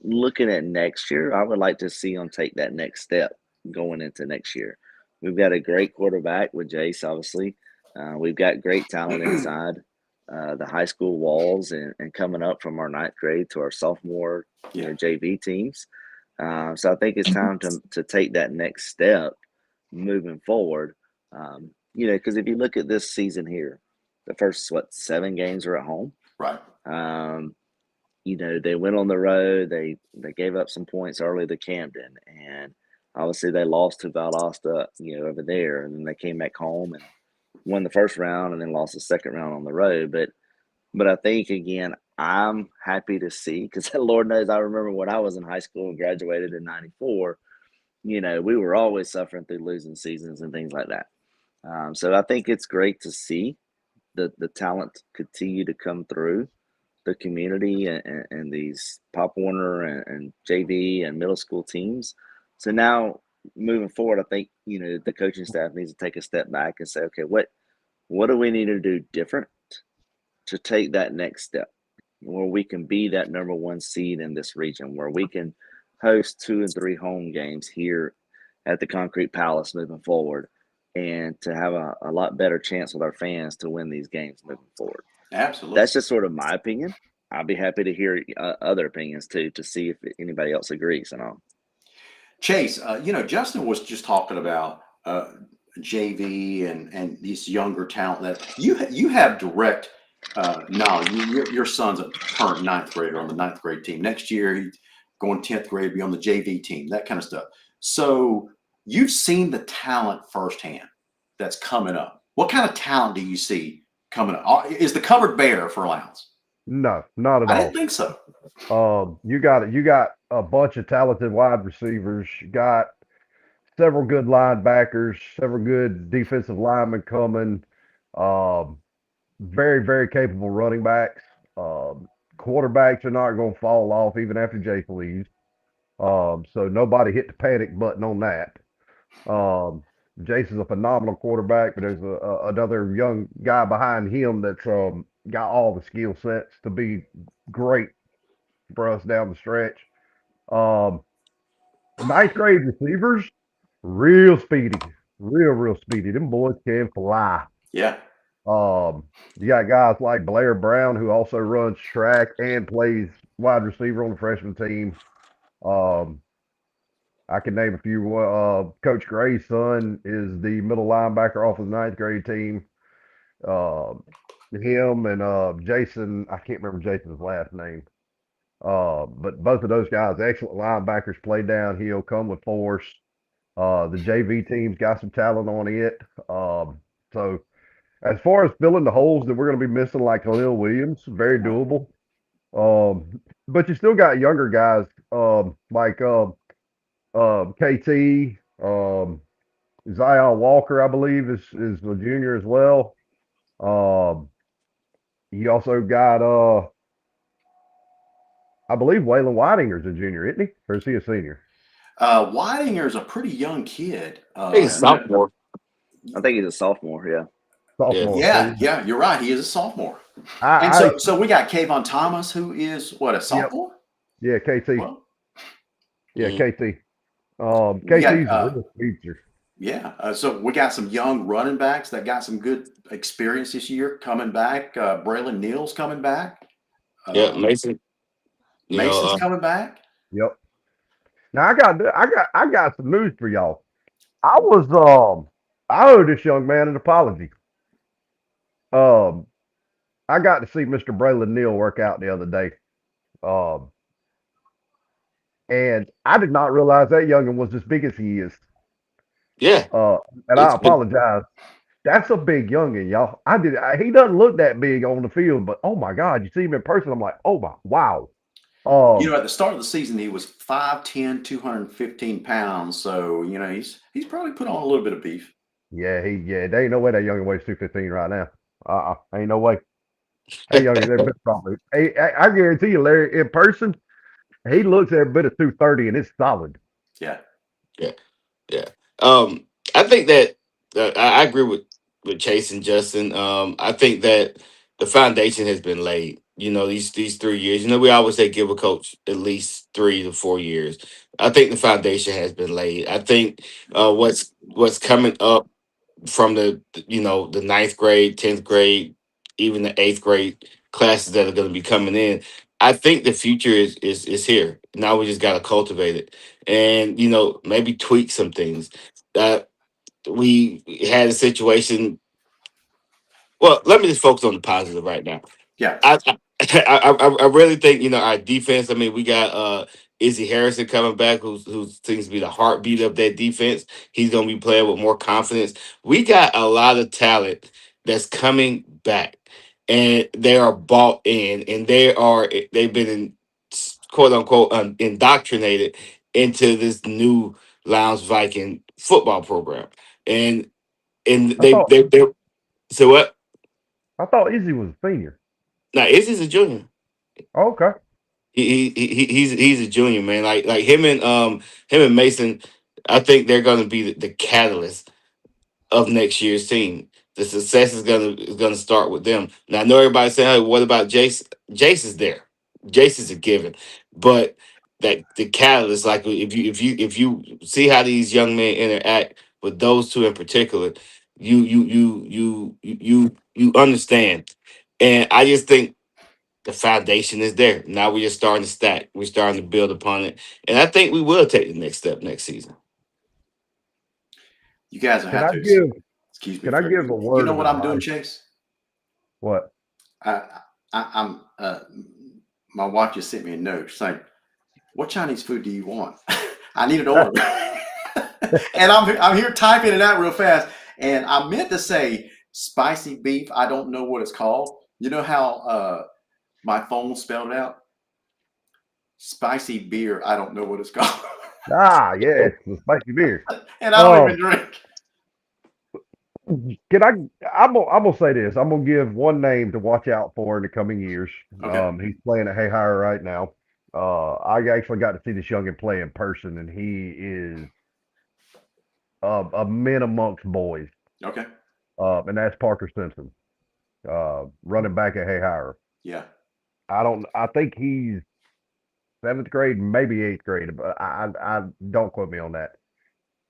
looking at next year, I would like to see them take that next step going into next year. We've got a great quarterback with Jace, obviously. We've got great talent inside the high school walls and coming up from our 9th grade to our sophomore JV teams. So I think it's time to take that next step moving forward. Because if you look at this season here, the first, 7 games are at home. Right. They went on the road. They gave up some points early to Camden. And obviously they lost to Valdosta, over there. And then they came back home and won the first round and then lost the second round on the road. But I think, again, I'm happy to see, because Lord knows I remember when I was in high school and graduated in 94, we were always suffering through losing seasons and things like that. So I think it's great to see the talent continue to come through the community and these Pop Warner and JV and middle school teams. So now moving forward, I think, the coaching staff needs to take a step back and say, okay, what do we need to do different to take that next step where we can be that number 1 seed in this region, where we can host 2 and 3 home games here at the Concrete Palace moving forward, and to have a lot better chance with our fans to win these games moving forward. Absolutely. That's just sort of my opinion. I'd be happy to hear other opinions too, to see if anybody else agrees and all. Chase, Justin was just talking about JV and these younger talent that you have direct knowledge. Your son's a current 9th grader on the 9th grade team. Next year, he's going 10th grade, be on the JV team, that kind of stuff. So you've seen the talent firsthand that's coming up. What kind of talent do you see coming up? Is the cupboard bare for Lowndes? No, not at all. I didn't think so. You got a bunch of talented wide receivers. You got several good linebackers, several good defensive linemen coming. Very, very capable running backs. Quarterbacks are not going to fall off even after Jake leaves. So nobody hit the panic button on that. Jason's a phenomenal quarterback, but there's another young guy behind him that's got all the skill sets to be great for us down the stretch. 9th grade receivers, real speedy, real speedy. Them boys can fly. Yeah. You got guys like Blair Brown, who also runs track and plays wide receiver on the freshman team. I can name a few. Coach Gray's son is the middle linebacker off of the 9th grade team. Him and Jason, I can't remember Jason's last name. But both of those guys, excellent linebackers, play downhill, come with force. The JV team's got some talent on it. So As far as filling the holes that we're going to be missing, like Khalil Williams, very doable. But you still got younger guys like KT, Zion Walker, I believe, is a junior as well. Um, you also got I believe Waylon Whitinger's a junior, isn't he? Or is he a senior? Whitinger's a pretty young kid. I think it's sophomore. I think he's a sophomore. Yeah. Yeah. Sophomore. Yeah, you're right. He is a sophomore. And I so we got Kayvon Thomas, who is what, a sophomore? yeah, KT. Well, Yeah, Mhm. KT. We got, KT's a real feature. yeah. So we got some young running backs that got some good experience this year coming back. Braylon Neal's coming back. Yeah, Mason. Mason's coming back. Yep. Now I got some news for y'all. I owe this young man an apology. Um, I got to see Mr. Braylon Neal work out the other day. Um, and I did not realize that youngin was as big as he is. Yeah. And I apologize. That's a big youngin, y'all. He doesn't look that big on the field, but oh my God, you see him in person, I'm like, oh my, wow. At the start of the season, he was 5'10", 215 pounds. So, he's probably put on a little bit of beef. Yeah, there ain't no way that youngin weighs 215 right now. Ain't no way. That youngin, probably. I guarantee you, Larry, in person, he looks every bit of 230, and it's solid. Yeah. Yeah. Yeah. I think that I agree with Chase and Justin. I think that the foundation has been laid. These 3 years. We always say give a coach at least 3 to 4 years. I think the foundation has been laid. I think what's coming up from the ninth grade, 10th grade, even the 8th grade classes that are going to be coming in. I think the future is here. Now we just got to cultivate it and maybe tweak some things. We had a situation. Well, let me just focus on the positive right now. Yeah. I really think our defense. I mean, we got Izzy Harrison coming back, who seems to be the heartbeat of that defense. He's going to be playing with more confidence. We got a lot of talent that's coming back, and they are bought in, and they've been quote unquote indoctrinated into this new Lounge Viking football program, and I thought they so what? I thought Izzy was a senior. Now Izzy's a junior. Oh, okay. He's a junior, man. Like him and Mason, I think they're gonna be the catalyst of next year's team. The success is gonna start with them. Now I know everybody's saying, "Hey, what about Jace?" Jace is there. Jace is a given, but that the catalyst, like if you see how these young men interact with those two in particular, you understand. And I just think the foundation is there. Now we're just starting to stack. We're starting to build upon it. And I think we will take the next step next season. You guys will Can have I to give excuse me. can I give a word You know of what I'm doing, advice? Chase? What? I'm my wife just sent me a note. She's like, "What Chinese food do you want?" I need an order. And I'm here typing it out real fast. And I meant to say spicy beef. I don't know what it's called. You know how my phone spelled it out? Spicy beer. I don't know what it's called. Yes, the spicy beer. And I don't even drink. Can I'm gonna say this. I'm gonna give one name to watch out for in the coming years. Okay. He's playing at Hayhire right now. I actually got to see this youngin play in person, and he is a man amongst boys. Okay. And that's Parker Simpson, running back at Hayhire. Yeah. I think he's seventh grade, maybe eighth grade, but I don't quote me on that.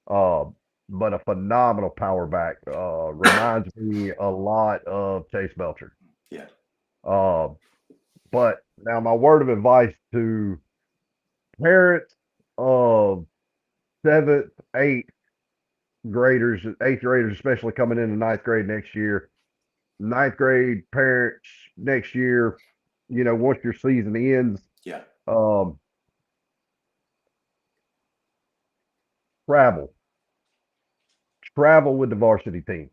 Uh, but a phenomenal power back. Reminds me a lot of Chase Belcher. Yeah. But now my word of advice to parents of seventh, eighth eighth graders, especially coming into ninth grade next year. Ninth grade parents next year, once your season ends, Yeah. travel. Travel with the varsity team.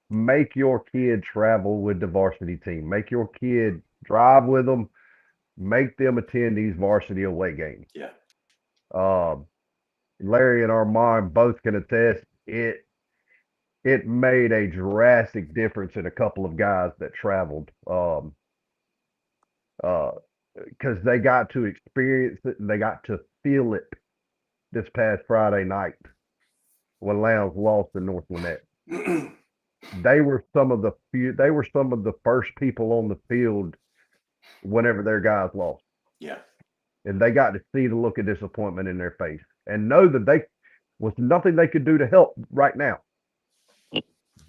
make your kid travel with the varsity team. Make your kid drive with them. Make them attend these varsity away games. Yeah. Larry and Armand both can attest it made a drastic difference in a couple of guys that traveled. Because they got to experience it and they got to feel it this past Friday night when Lowndes lost to North Gwinnett. They were some of the first people on the field whenever their guys lost. Yeah. And they got to see the look of disappointment in their face and know that they was nothing they could do to help right now.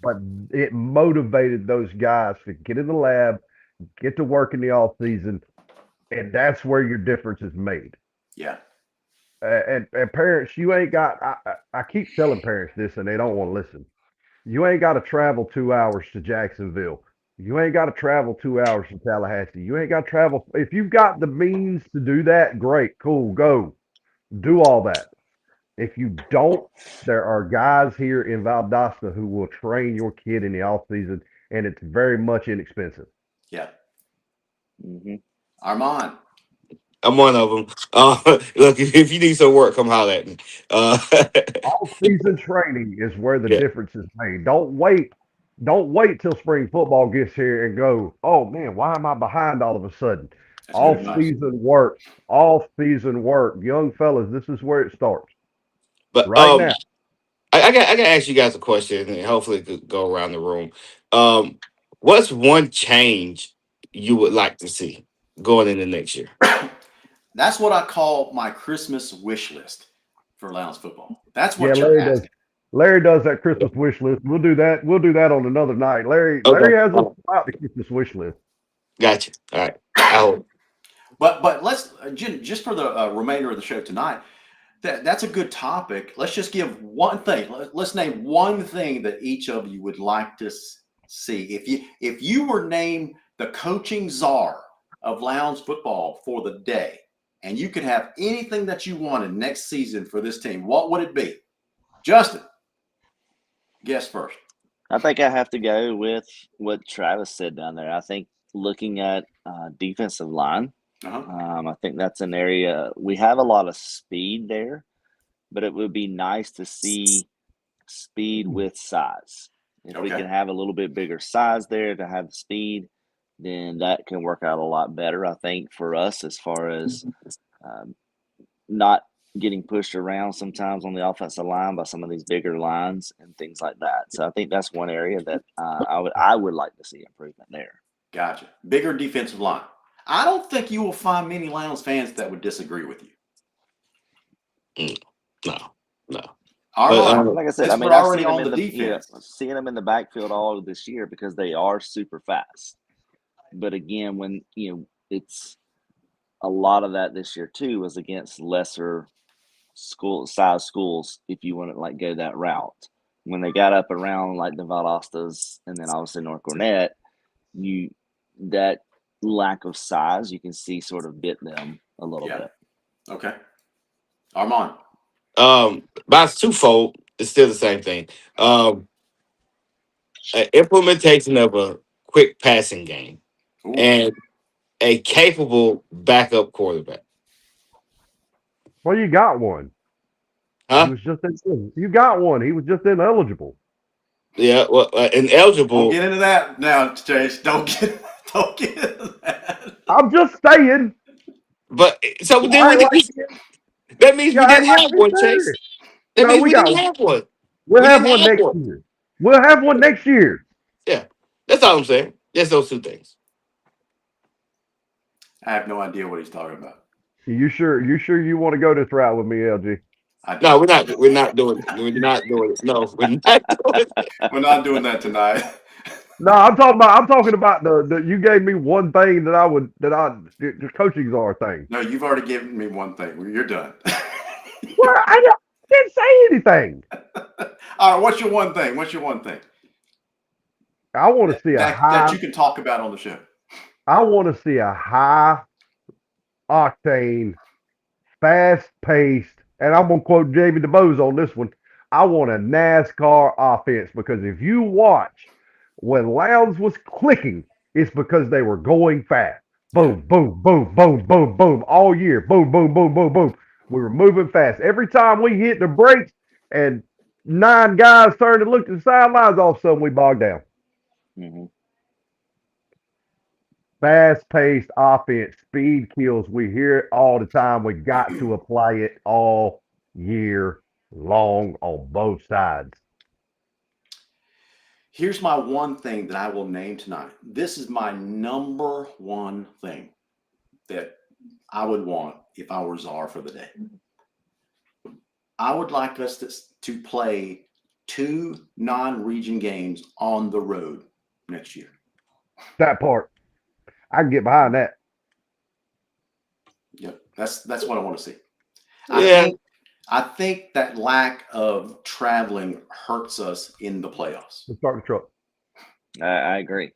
But it motivated those guys to get in the lab, get to work in the off season, and that's where your difference is made. Yeah. And parents, you ain't got. I keep telling parents this, and they don't want to listen. You ain't got to travel 2 hours to Jacksonville. You ain't got to travel 2 hours to Tallahassee. You ain't got to travel. If you've got the means to do that, great, cool, go, do all that. If you don't, there are guys here in Valdosta who will train your kid in the off season, and it's very much inexpensive. Yeah. Mm-hmm. Armand. I'm one of them. Look, if you need some work, come holler at me. Off season training is where the difference is made. Don't wait till spring football gets here and go, oh man, why am I behind all of a sudden? Off season work. Young fellas, this is where it starts. But right now. I got to ask you guys a question, and hopefully it could go around the room. What's one change you would like to see going into next year? That's what I call my Christmas wish list for Lowndes football. That's what you're asking. Larry does that Christmas wish list. We'll do that. We'll do that on another night. Larry has about the Christmas wish list. Gotcha. All right. But let's just for the remainder of the show tonight. That's a good topic. Let's just give one thing. Let's name one thing that each of you would like to see. If you were named the coaching czar of Lowndes football for the day, and you could have anything that you wanted next season for this team, what would it be? Justin, guess first. I think I have to go with what Travis said down there. I think looking at defensive line, I think that's an area we have a lot of speed there, but it would be nice to see speed with size. If we can have a little bit bigger size there to have the speed, then that can work out a lot better, I think, for us as far as not getting pushed around sometimes on the offensive line by some of these bigger lines and things like that. So I think that's one area that I would like to see improvement there. Gotcha. Bigger defensive line. I don't think you will find many Lowndes fans that would disagree with you. No. Like I said, I mean, already on the defense. Seeing them in the backfield all of this year because they are super fast. But again, when it's a lot of that this year too was against lesser size schools. If you want to go that route, when they got up around like the Valdostas and then obviously North Gwinnett, that lack of size you can see sort of bit them a little bit. Okay, Armand. But it's twofold. It's still the same thing. Implementation of a quick passing game and a capable backup quarterback. Well, you got one. Huh? He was just you got one. He was just ineligible. Yeah, well, ineligible. Don't get into that now, Chase. Don't get into that. I'm just saying. But so then that means we didn't have one, Chase. That means we didn't have one. We'll have one next year. We'll have one next year. Yeah, that's all I'm saying. Just those two things. I have no idea what he's talking about. You sure you want to go this route with me, LG? No, we're not. We're not doing it. We're not doing it. No, we're not doing it. We're not doing that tonight. No, I'm talking about the you gave me one thing the coaching czar thing. No, you've already given me one thing. You're done. Well, I didn't say anything. All right, what's your one thing? I want to see that you can talk about on the show. I want to see a high octane, fast paced, and I'm gonna quote Jamie DeBose on this one. I want a NASCAR offense because if you watch When Lowndes was clicking, it's because they were going fast. Yeah. Boom, boom, boom, boom, boom, boom, all year. Boom, boom, boom, boom, boom. We were moving fast. Every time we hit the brakes and 9 guys turned to look at the sidelines, all of a sudden we bogged down. Mm-hmm. Fast-paced offense, speed kills. We hear it all the time. We got to apply it all year long on both sides. Here's my one thing that I will name tonight. This is my number one thing that I would want if I were czar for the day. I would like us to play 2 non-region games on the road next year. That part, I can get behind that. Yep, that's what I want to see. Yeah. I think that lack of traveling hurts us in the playoffs. Let's start the truck. I agree.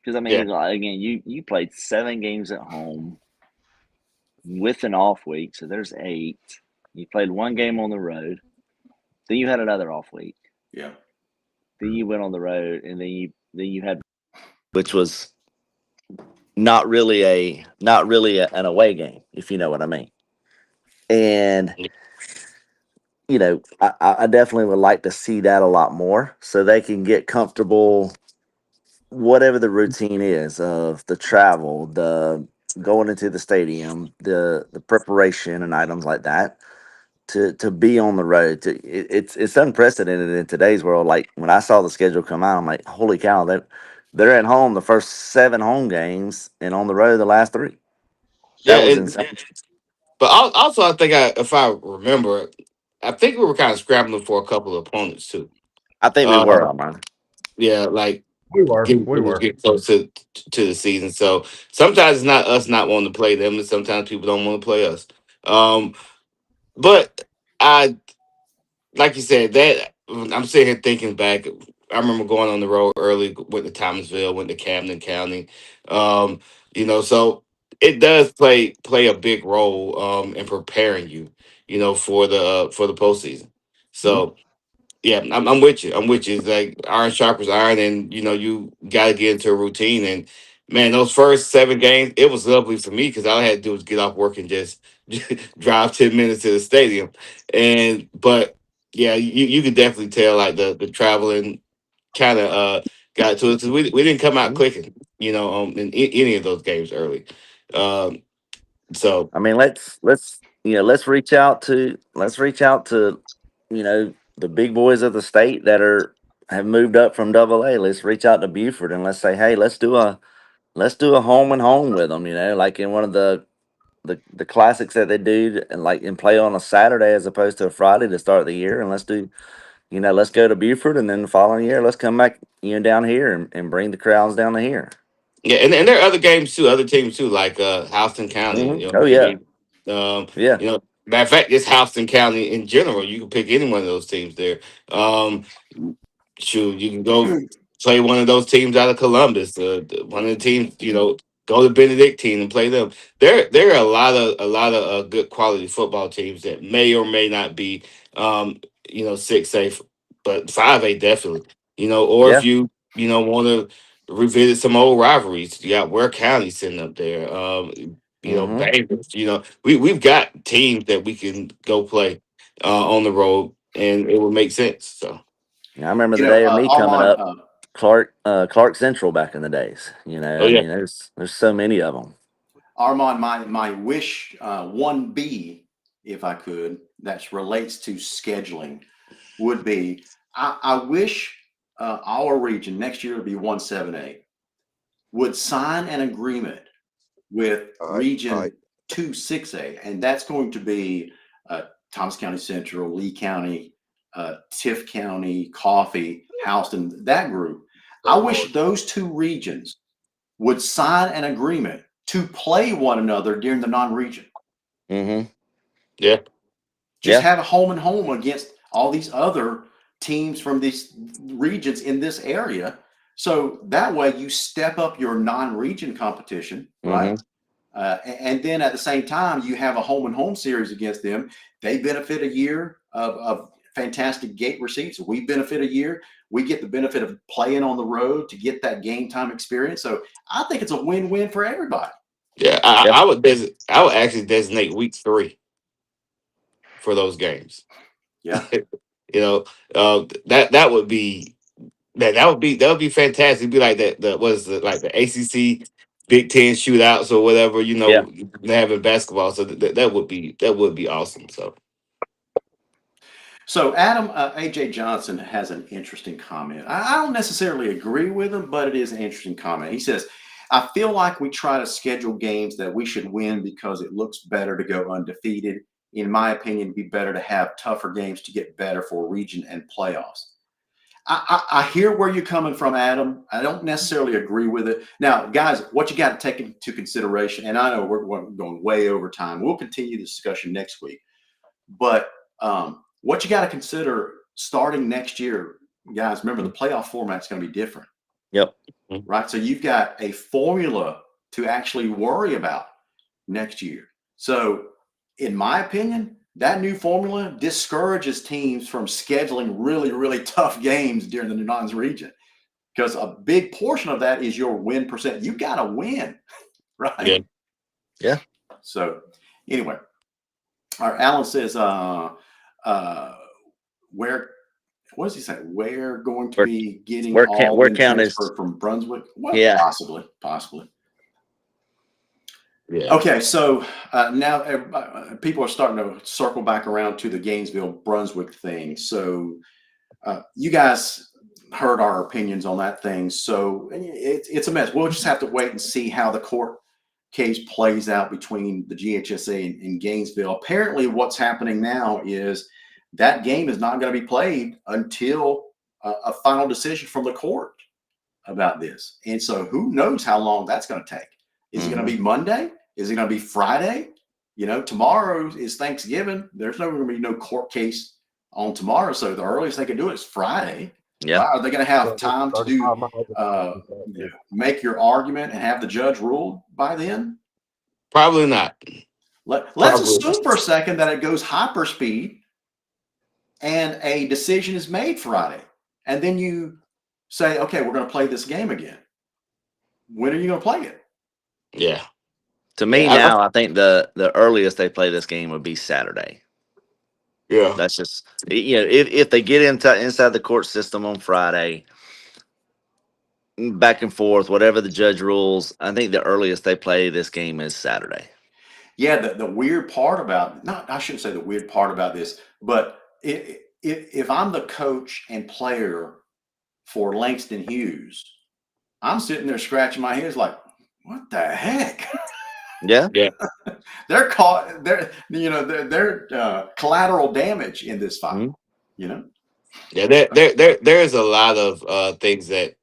Because, I mean, again, you played 7 games at home with an off week, so there's 8. You played 1 game on the road. Then you had another off week. Yeah. Then you went on the road, and then you had, which was not really an away game, if you know what I mean. And you know, I definitely would like to see that a lot more, so they can get comfortable. Whatever the routine is of the travel, the going into the stadium, the preparation and items like that, to be on the road. It's unprecedented in today's world. Like when I saw the schedule come out, I'm like, holy cow! They're at home the first 7 home games and on the road the last 3. That was insane. But also, I think if I remember, I think we were kind of scrambling for a couple of opponents too. I think we were, Armand. Yeah, like We were. get close to the season. So sometimes it's not us not wanting to play them, and sometimes people don't want to play us. But I, like you said, that I'm sitting here thinking back. I remember going on the road early, went to Thomasville, went to Camden County. So it does play a big role in preparing you, for the postseason. So yeah, I'm with you. I'm with you. It's like iron sharpens iron, and you got to get into a routine. And man, those first 7 games, it was lovely for me because all I had to do was get off work and just drive 10 minutes to the stadium. But yeah, you could definitely tell like the traveling kind of got to it because we didn't come out clicking, in any of those games early. So I mean, let's reach out to the big boys of the state that have moved up from Double A. Let's reach out to Buford and let's say, hey, let's do a home and home with them. Like in one of the classics that they do, and play on a Saturday as opposed to a Friday to start the year. And let's go to Buford, and then the following year let's come back down here and bring the crowds down to here. yeah, and there are other games too, other teams too, like Houston County. Oh yeah. Yeah. Matter of fact, it's Houston County in general. You can pick any one of those teams there. Shoot, you can go play one of those teams out of Columbus. One of the teams, go to Benedictine and play them. There are a lot of good quality football teams that may or may not be, 6A, but 5A definitely. Or if you want to revisit some old rivalries. You got Ware County sitting up there. Bankers. We've got teams that we can go play on the road, and it would make sense. So I remember the day of me coming up, Clark Central back in the days. I mean, there's so many of them. Armand, my wish 1B, if I could, that relates to scheduling, would be I wish our region next year to be 1-7A would sign an agreement with Region 2-6A, and that's going to be Thomas County Central, Lee County, Tift County, Coffee, Houston, that group. I wish those 2 regions would sign an agreement to play one another during the non-region. Mm-hmm. Yeah. Just have a home and home against all these other teams from these regions in this area. So that way you step up your non-region competition, right? And then at the same time, you have a home and home series against them. They benefit a year of fantastic gate receipts. We benefit a year. We get the benefit of playing on the road to get that game time experience. So I think it's a win-win for everybody. Yeah, I would actually designate week 3 for those games. Yeah. That would be that would be fantastic. It'd be like like the ACC Big Ten shootouts or whatever, they have in basketball. So that would be awesome. So Adam, AJ Johnson has an interesting comment. I don't necessarily agree with him, but it is an interesting comment. He says, I feel like we try to schedule games that we should win because it looks better to go undefeated. In my opinion, it'd be better to have tougher games to get better for region and playoffs. I hear where you're coming from, Adam. I don't necessarily agree with it. Now, guys, what you got to take into consideration, and I know we're going way over time. We'll continue the discussion next week. But what you got to consider starting next year, guys, remember the playoff format is going to be different. Yep. Right. So you've got a formula to actually worry about next year. So in my opinion, that new formula discourages teams from scheduling really, really tough games during the non region, because a big portion of that is your win percent. You got to win, right? Yeah. So anyway, all right, Alan says, what does he say? We're going to be getting where count is from Brunswick? Well, yeah, possibly. Yeah. Okay, so now people are starting to circle back around to the Gainesville Brunswick thing. So you guys heard our opinions on that thing. So it's a mess. We'll just have to wait and see how the court case plays out between the GHSA and Gainesville. Apparently, what's happening now is that game is not going to be played until a final decision from the court about this. And so who knows how long that's going to take. Is it going to be Monday? Is it going to be Friday? Tomorrow is Thanksgiving. There's going to be no court case on tomorrow. So the earliest they can do it is Friday. Yeah. Are they going to have time to do make your argument and have the judge rule by then? Probably not. Let's assume for a second that it goes hyperspeed and a decision is made Friday. And then you say, okay, we're going to play this game again. When are you going to play it? Yeah. To me now, I think the earliest they play this game would be Saturday. Yeah. That's just, if they get inside the court system on Friday, back and forth, whatever the judge rules, I think the earliest they play this game is Saturday. Yeah, the weird part about, I shouldn't say the weird part about this, but if I'm the coach and player for Langston Hughes, I'm sitting there scratching my head like, what the heck? Yeah. They're caught. They're collateral damage in this fight. Yeah, there's a lot of things that,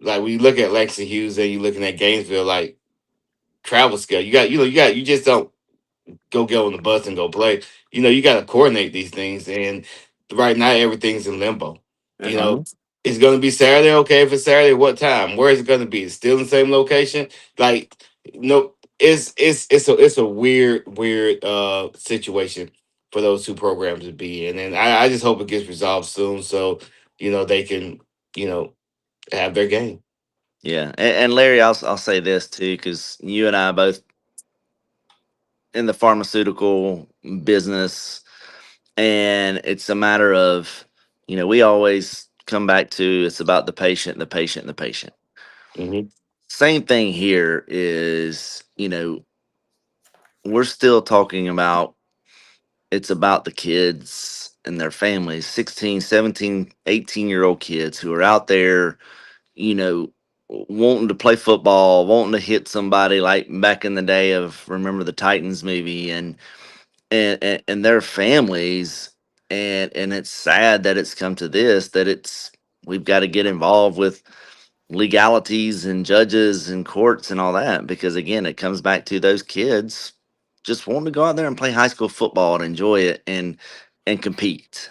like, when you look at Langston Hughes and you're looking at Gainesville, like travel scale, you just don't go get on the bus and go play. You got to coordinate these things, and right now everything's in limbo. It's going to be Saturday. Okay, if it's Saturday, what time? Where is it going to be? It's still in the same location. Like, it's a weird situation for those two programs to be in, and I just hope it gets resolved soon, so they can have their game. Yeah, and Larry, I'll say this too, because you and I both in the pharmaceutical business, and it's a matter of, we always come back to, it's about the patient, the patient, the patient. Same thing here is, we're still talking about, it's about the kids and their families, 16, 17, 18-year-old kids who are out there, wanting to play football, wanting to hit somebody like back in the day of, remember the Titans movie, and their families. And it's sad that it's come to this, that we've got to get involved with legalities and judges and courts and all that, because again, it comes back to those kids just wanting to go out there and play high school football and enjoy it and compete.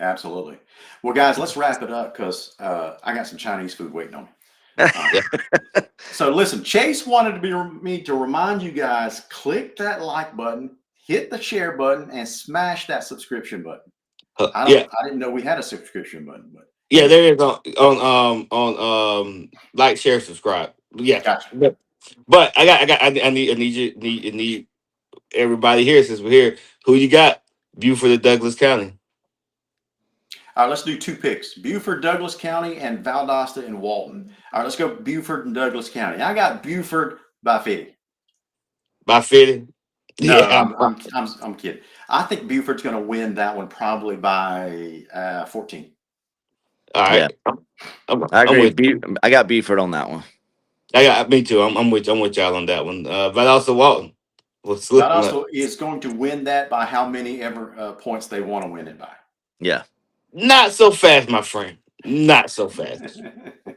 Absolutely. Well, guys, let's wrap it up, because I got some Chinese food waiting on me. So listen, Chase wanted me to remind you guys, click that like button, hit the share button, and smash that subscription button. Yeah, I didn't know we had a subscription button, but yeah, there is on like, share, subscribe. Yeah, gotcha. but I need everybody here, since we're here. Who you got? Buford or Douglas County? All right, let's do 2 picks: Buford, Douglas County, and Valdosta and Walton. All right, let's go Buford and Douglas County. I got Buford by 50. By 50? No, Yeah, I'm kidding. I think Buford's going to win that one probably by 14. all Yeah, right. I'm I agree. with you. I got Buford on that one. I got me too. I'm with y'all on that one. But also Walton. What's looking like? Valdosta is going to win that by how many ever points they want to win it by. Yeah. Not so fast, my friend. Not so fast.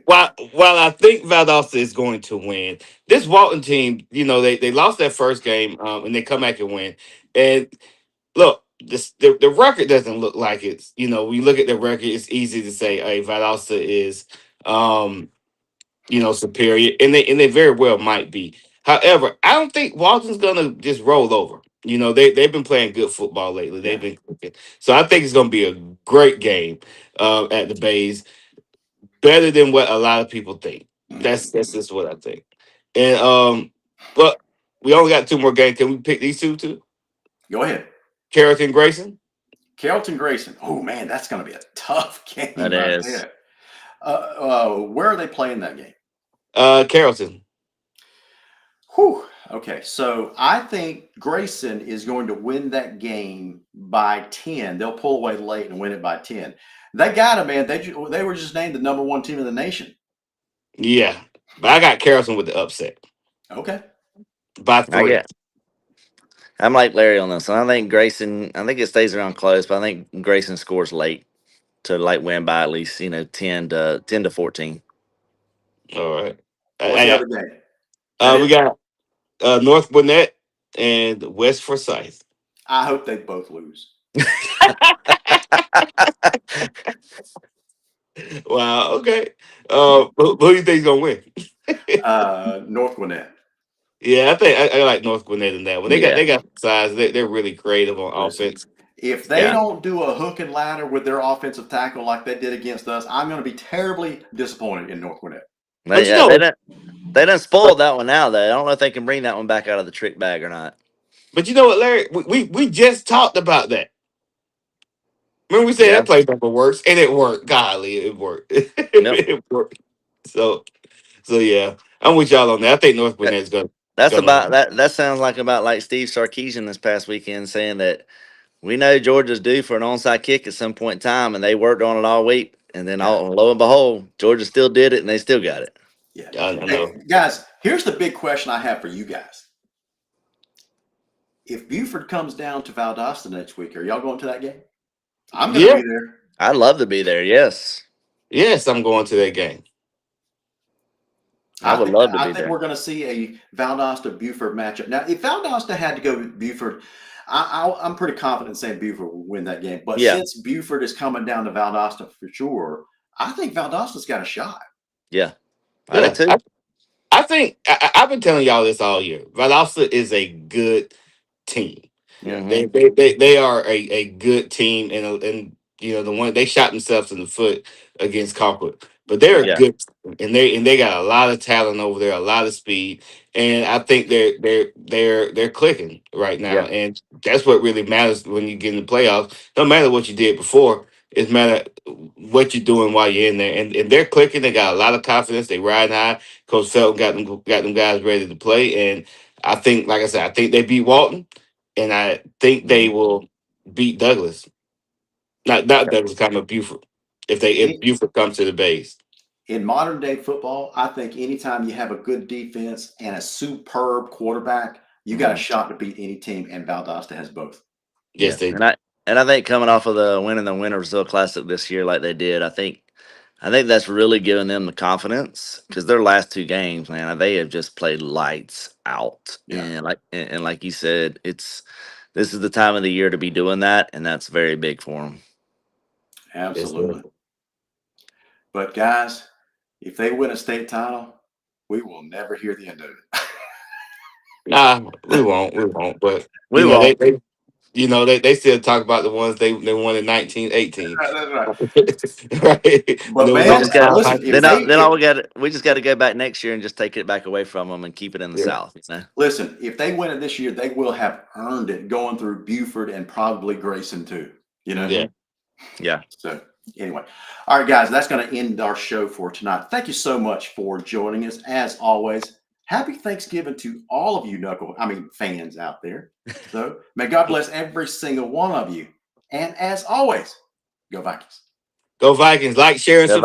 While I think Valdosta is going to win, this Walton team, they lost their first game, and they come back and win. And look, the record doesn't look like it's, when you look at the record, it's easy to say, hey, Valdosta is superior, and they very well might be. However, I don't think Walton's gonna just roll over. They've been playing good football lately. They've been cooking. So I think it's gonna be a great game at the Bays. Better than what a lot of people think. That's just what I think. And but we only got 2 more games. Can we pick these two? Go ahead. Carrollton Grayson. Carrollton Grayson. Oh man, that's going to be a tough game That right is. there. Where are they playing that game? Carrollton. Whew. Okay, so I think Grayson is going to win that game by 10. They'll pull away late and win it by 10. They got it, man. They were just named the number 1 team in the nation. Yeah, but I got Carrollton with the upset Okay. by 3. I'm like Larry on this one. I think it stays around close, but I think Grayson scores late to win by at least 10 to 14. All right. What's the other game? We got North Gwinnett and West Forsyth. I hope they both lose. Wow. Okay. Who do you think is gonna win? North Gwinnett. Yeah, I think I like North Gwinnett in that one. They Yeah. got size. They're really creative on offense. If they don't do a hook and ladder with their offensive tackle like they did against us, I'm going to be terribly disappointed in North Gwinnett. But They done spoiled that one now, though. I don't know if they can bring that one back out of the trick bag or not. But you know what, Larry? We just talked about that. Remember we said that play number works, and it worked. Golly, it worked. It worked. So yeah, I'm with y'all on that. I think North Gwinnett's gonna. That sounds like Steve Sarkisian this past weekend saying that we know Georgia's due for an onside kick at some point in time, and they worked on it all week, and then lo and behold, Georgia still did it, and they still got it. Yeah, I know. Hey, guys, here's the big question I have for you guys. If Buford comes down to Valdosta next week, are y'all going to that game? I'm going to be there. I'd love to be there. Yes. Yes, I'm going to that game. I would love to be there. I think we're going to see a Valdosta Buford matchup. Now, if Valdosta had to go with Buford, I'm pretty confident saying Buford will win that game. But since Buford is coming down to Valdosta for sure, I think Valdosta's got a shot. Yeah. I do too. I think I've been telling y'all this all year. Valdosta is a good team. Yeah. They are a good team, and the one they shot themselves in the foot against Colquitt, but they're a good team, and they got a lot of talent over there, a lot of speed, and I think they're clicking right now, and that's what really matters when you get in the playoffs. No matter what you did before, it matter what you're doing while you're in there, and they're clicking. They got a lot of confidence. They ride high. Coach Felton got them guys ready to play, and I think, like I said, I think they beat Walton. And I think they will beat Douglas. Not Douglas, kind of Buford. If Buford comes to the base. In modern day football, I think anytime you have a good defense and a superb quarterback, you got a shot to beat any team, and Valdosta has both. Yes, they do. And I think coming off of the winning the Wintersville Classic this year like they did, I think that's really given them the confidence, because their last 2 games, man, they have just played lights out. Yeah. And like you said, this is the time of the year to be doing that, and that's very big for them. Absolutely. But guys, if they win a state title, we will never hear the end of it. Nah, we won't. But we won't. you know, they still talk about the ones they won in 1918. That's right. Right? But And it was We man, on just got listen, if then. they Then if, all we just got to go back next year and just take it back away from them and keep it in the yeah. South. You know? listen, if they win it this year, they will have earned it going through Buford and probably Grayson too. You know? Yeah. Yeah. So anyway, all right, guys, that's going to end our show for tonight. Thank you so much for joining us. As always, happy Thanksgiving to all of you fans out there. So may God bless every single one of you. And as always, go Vikings. Go Vikings. Like, share, and Go subscribe.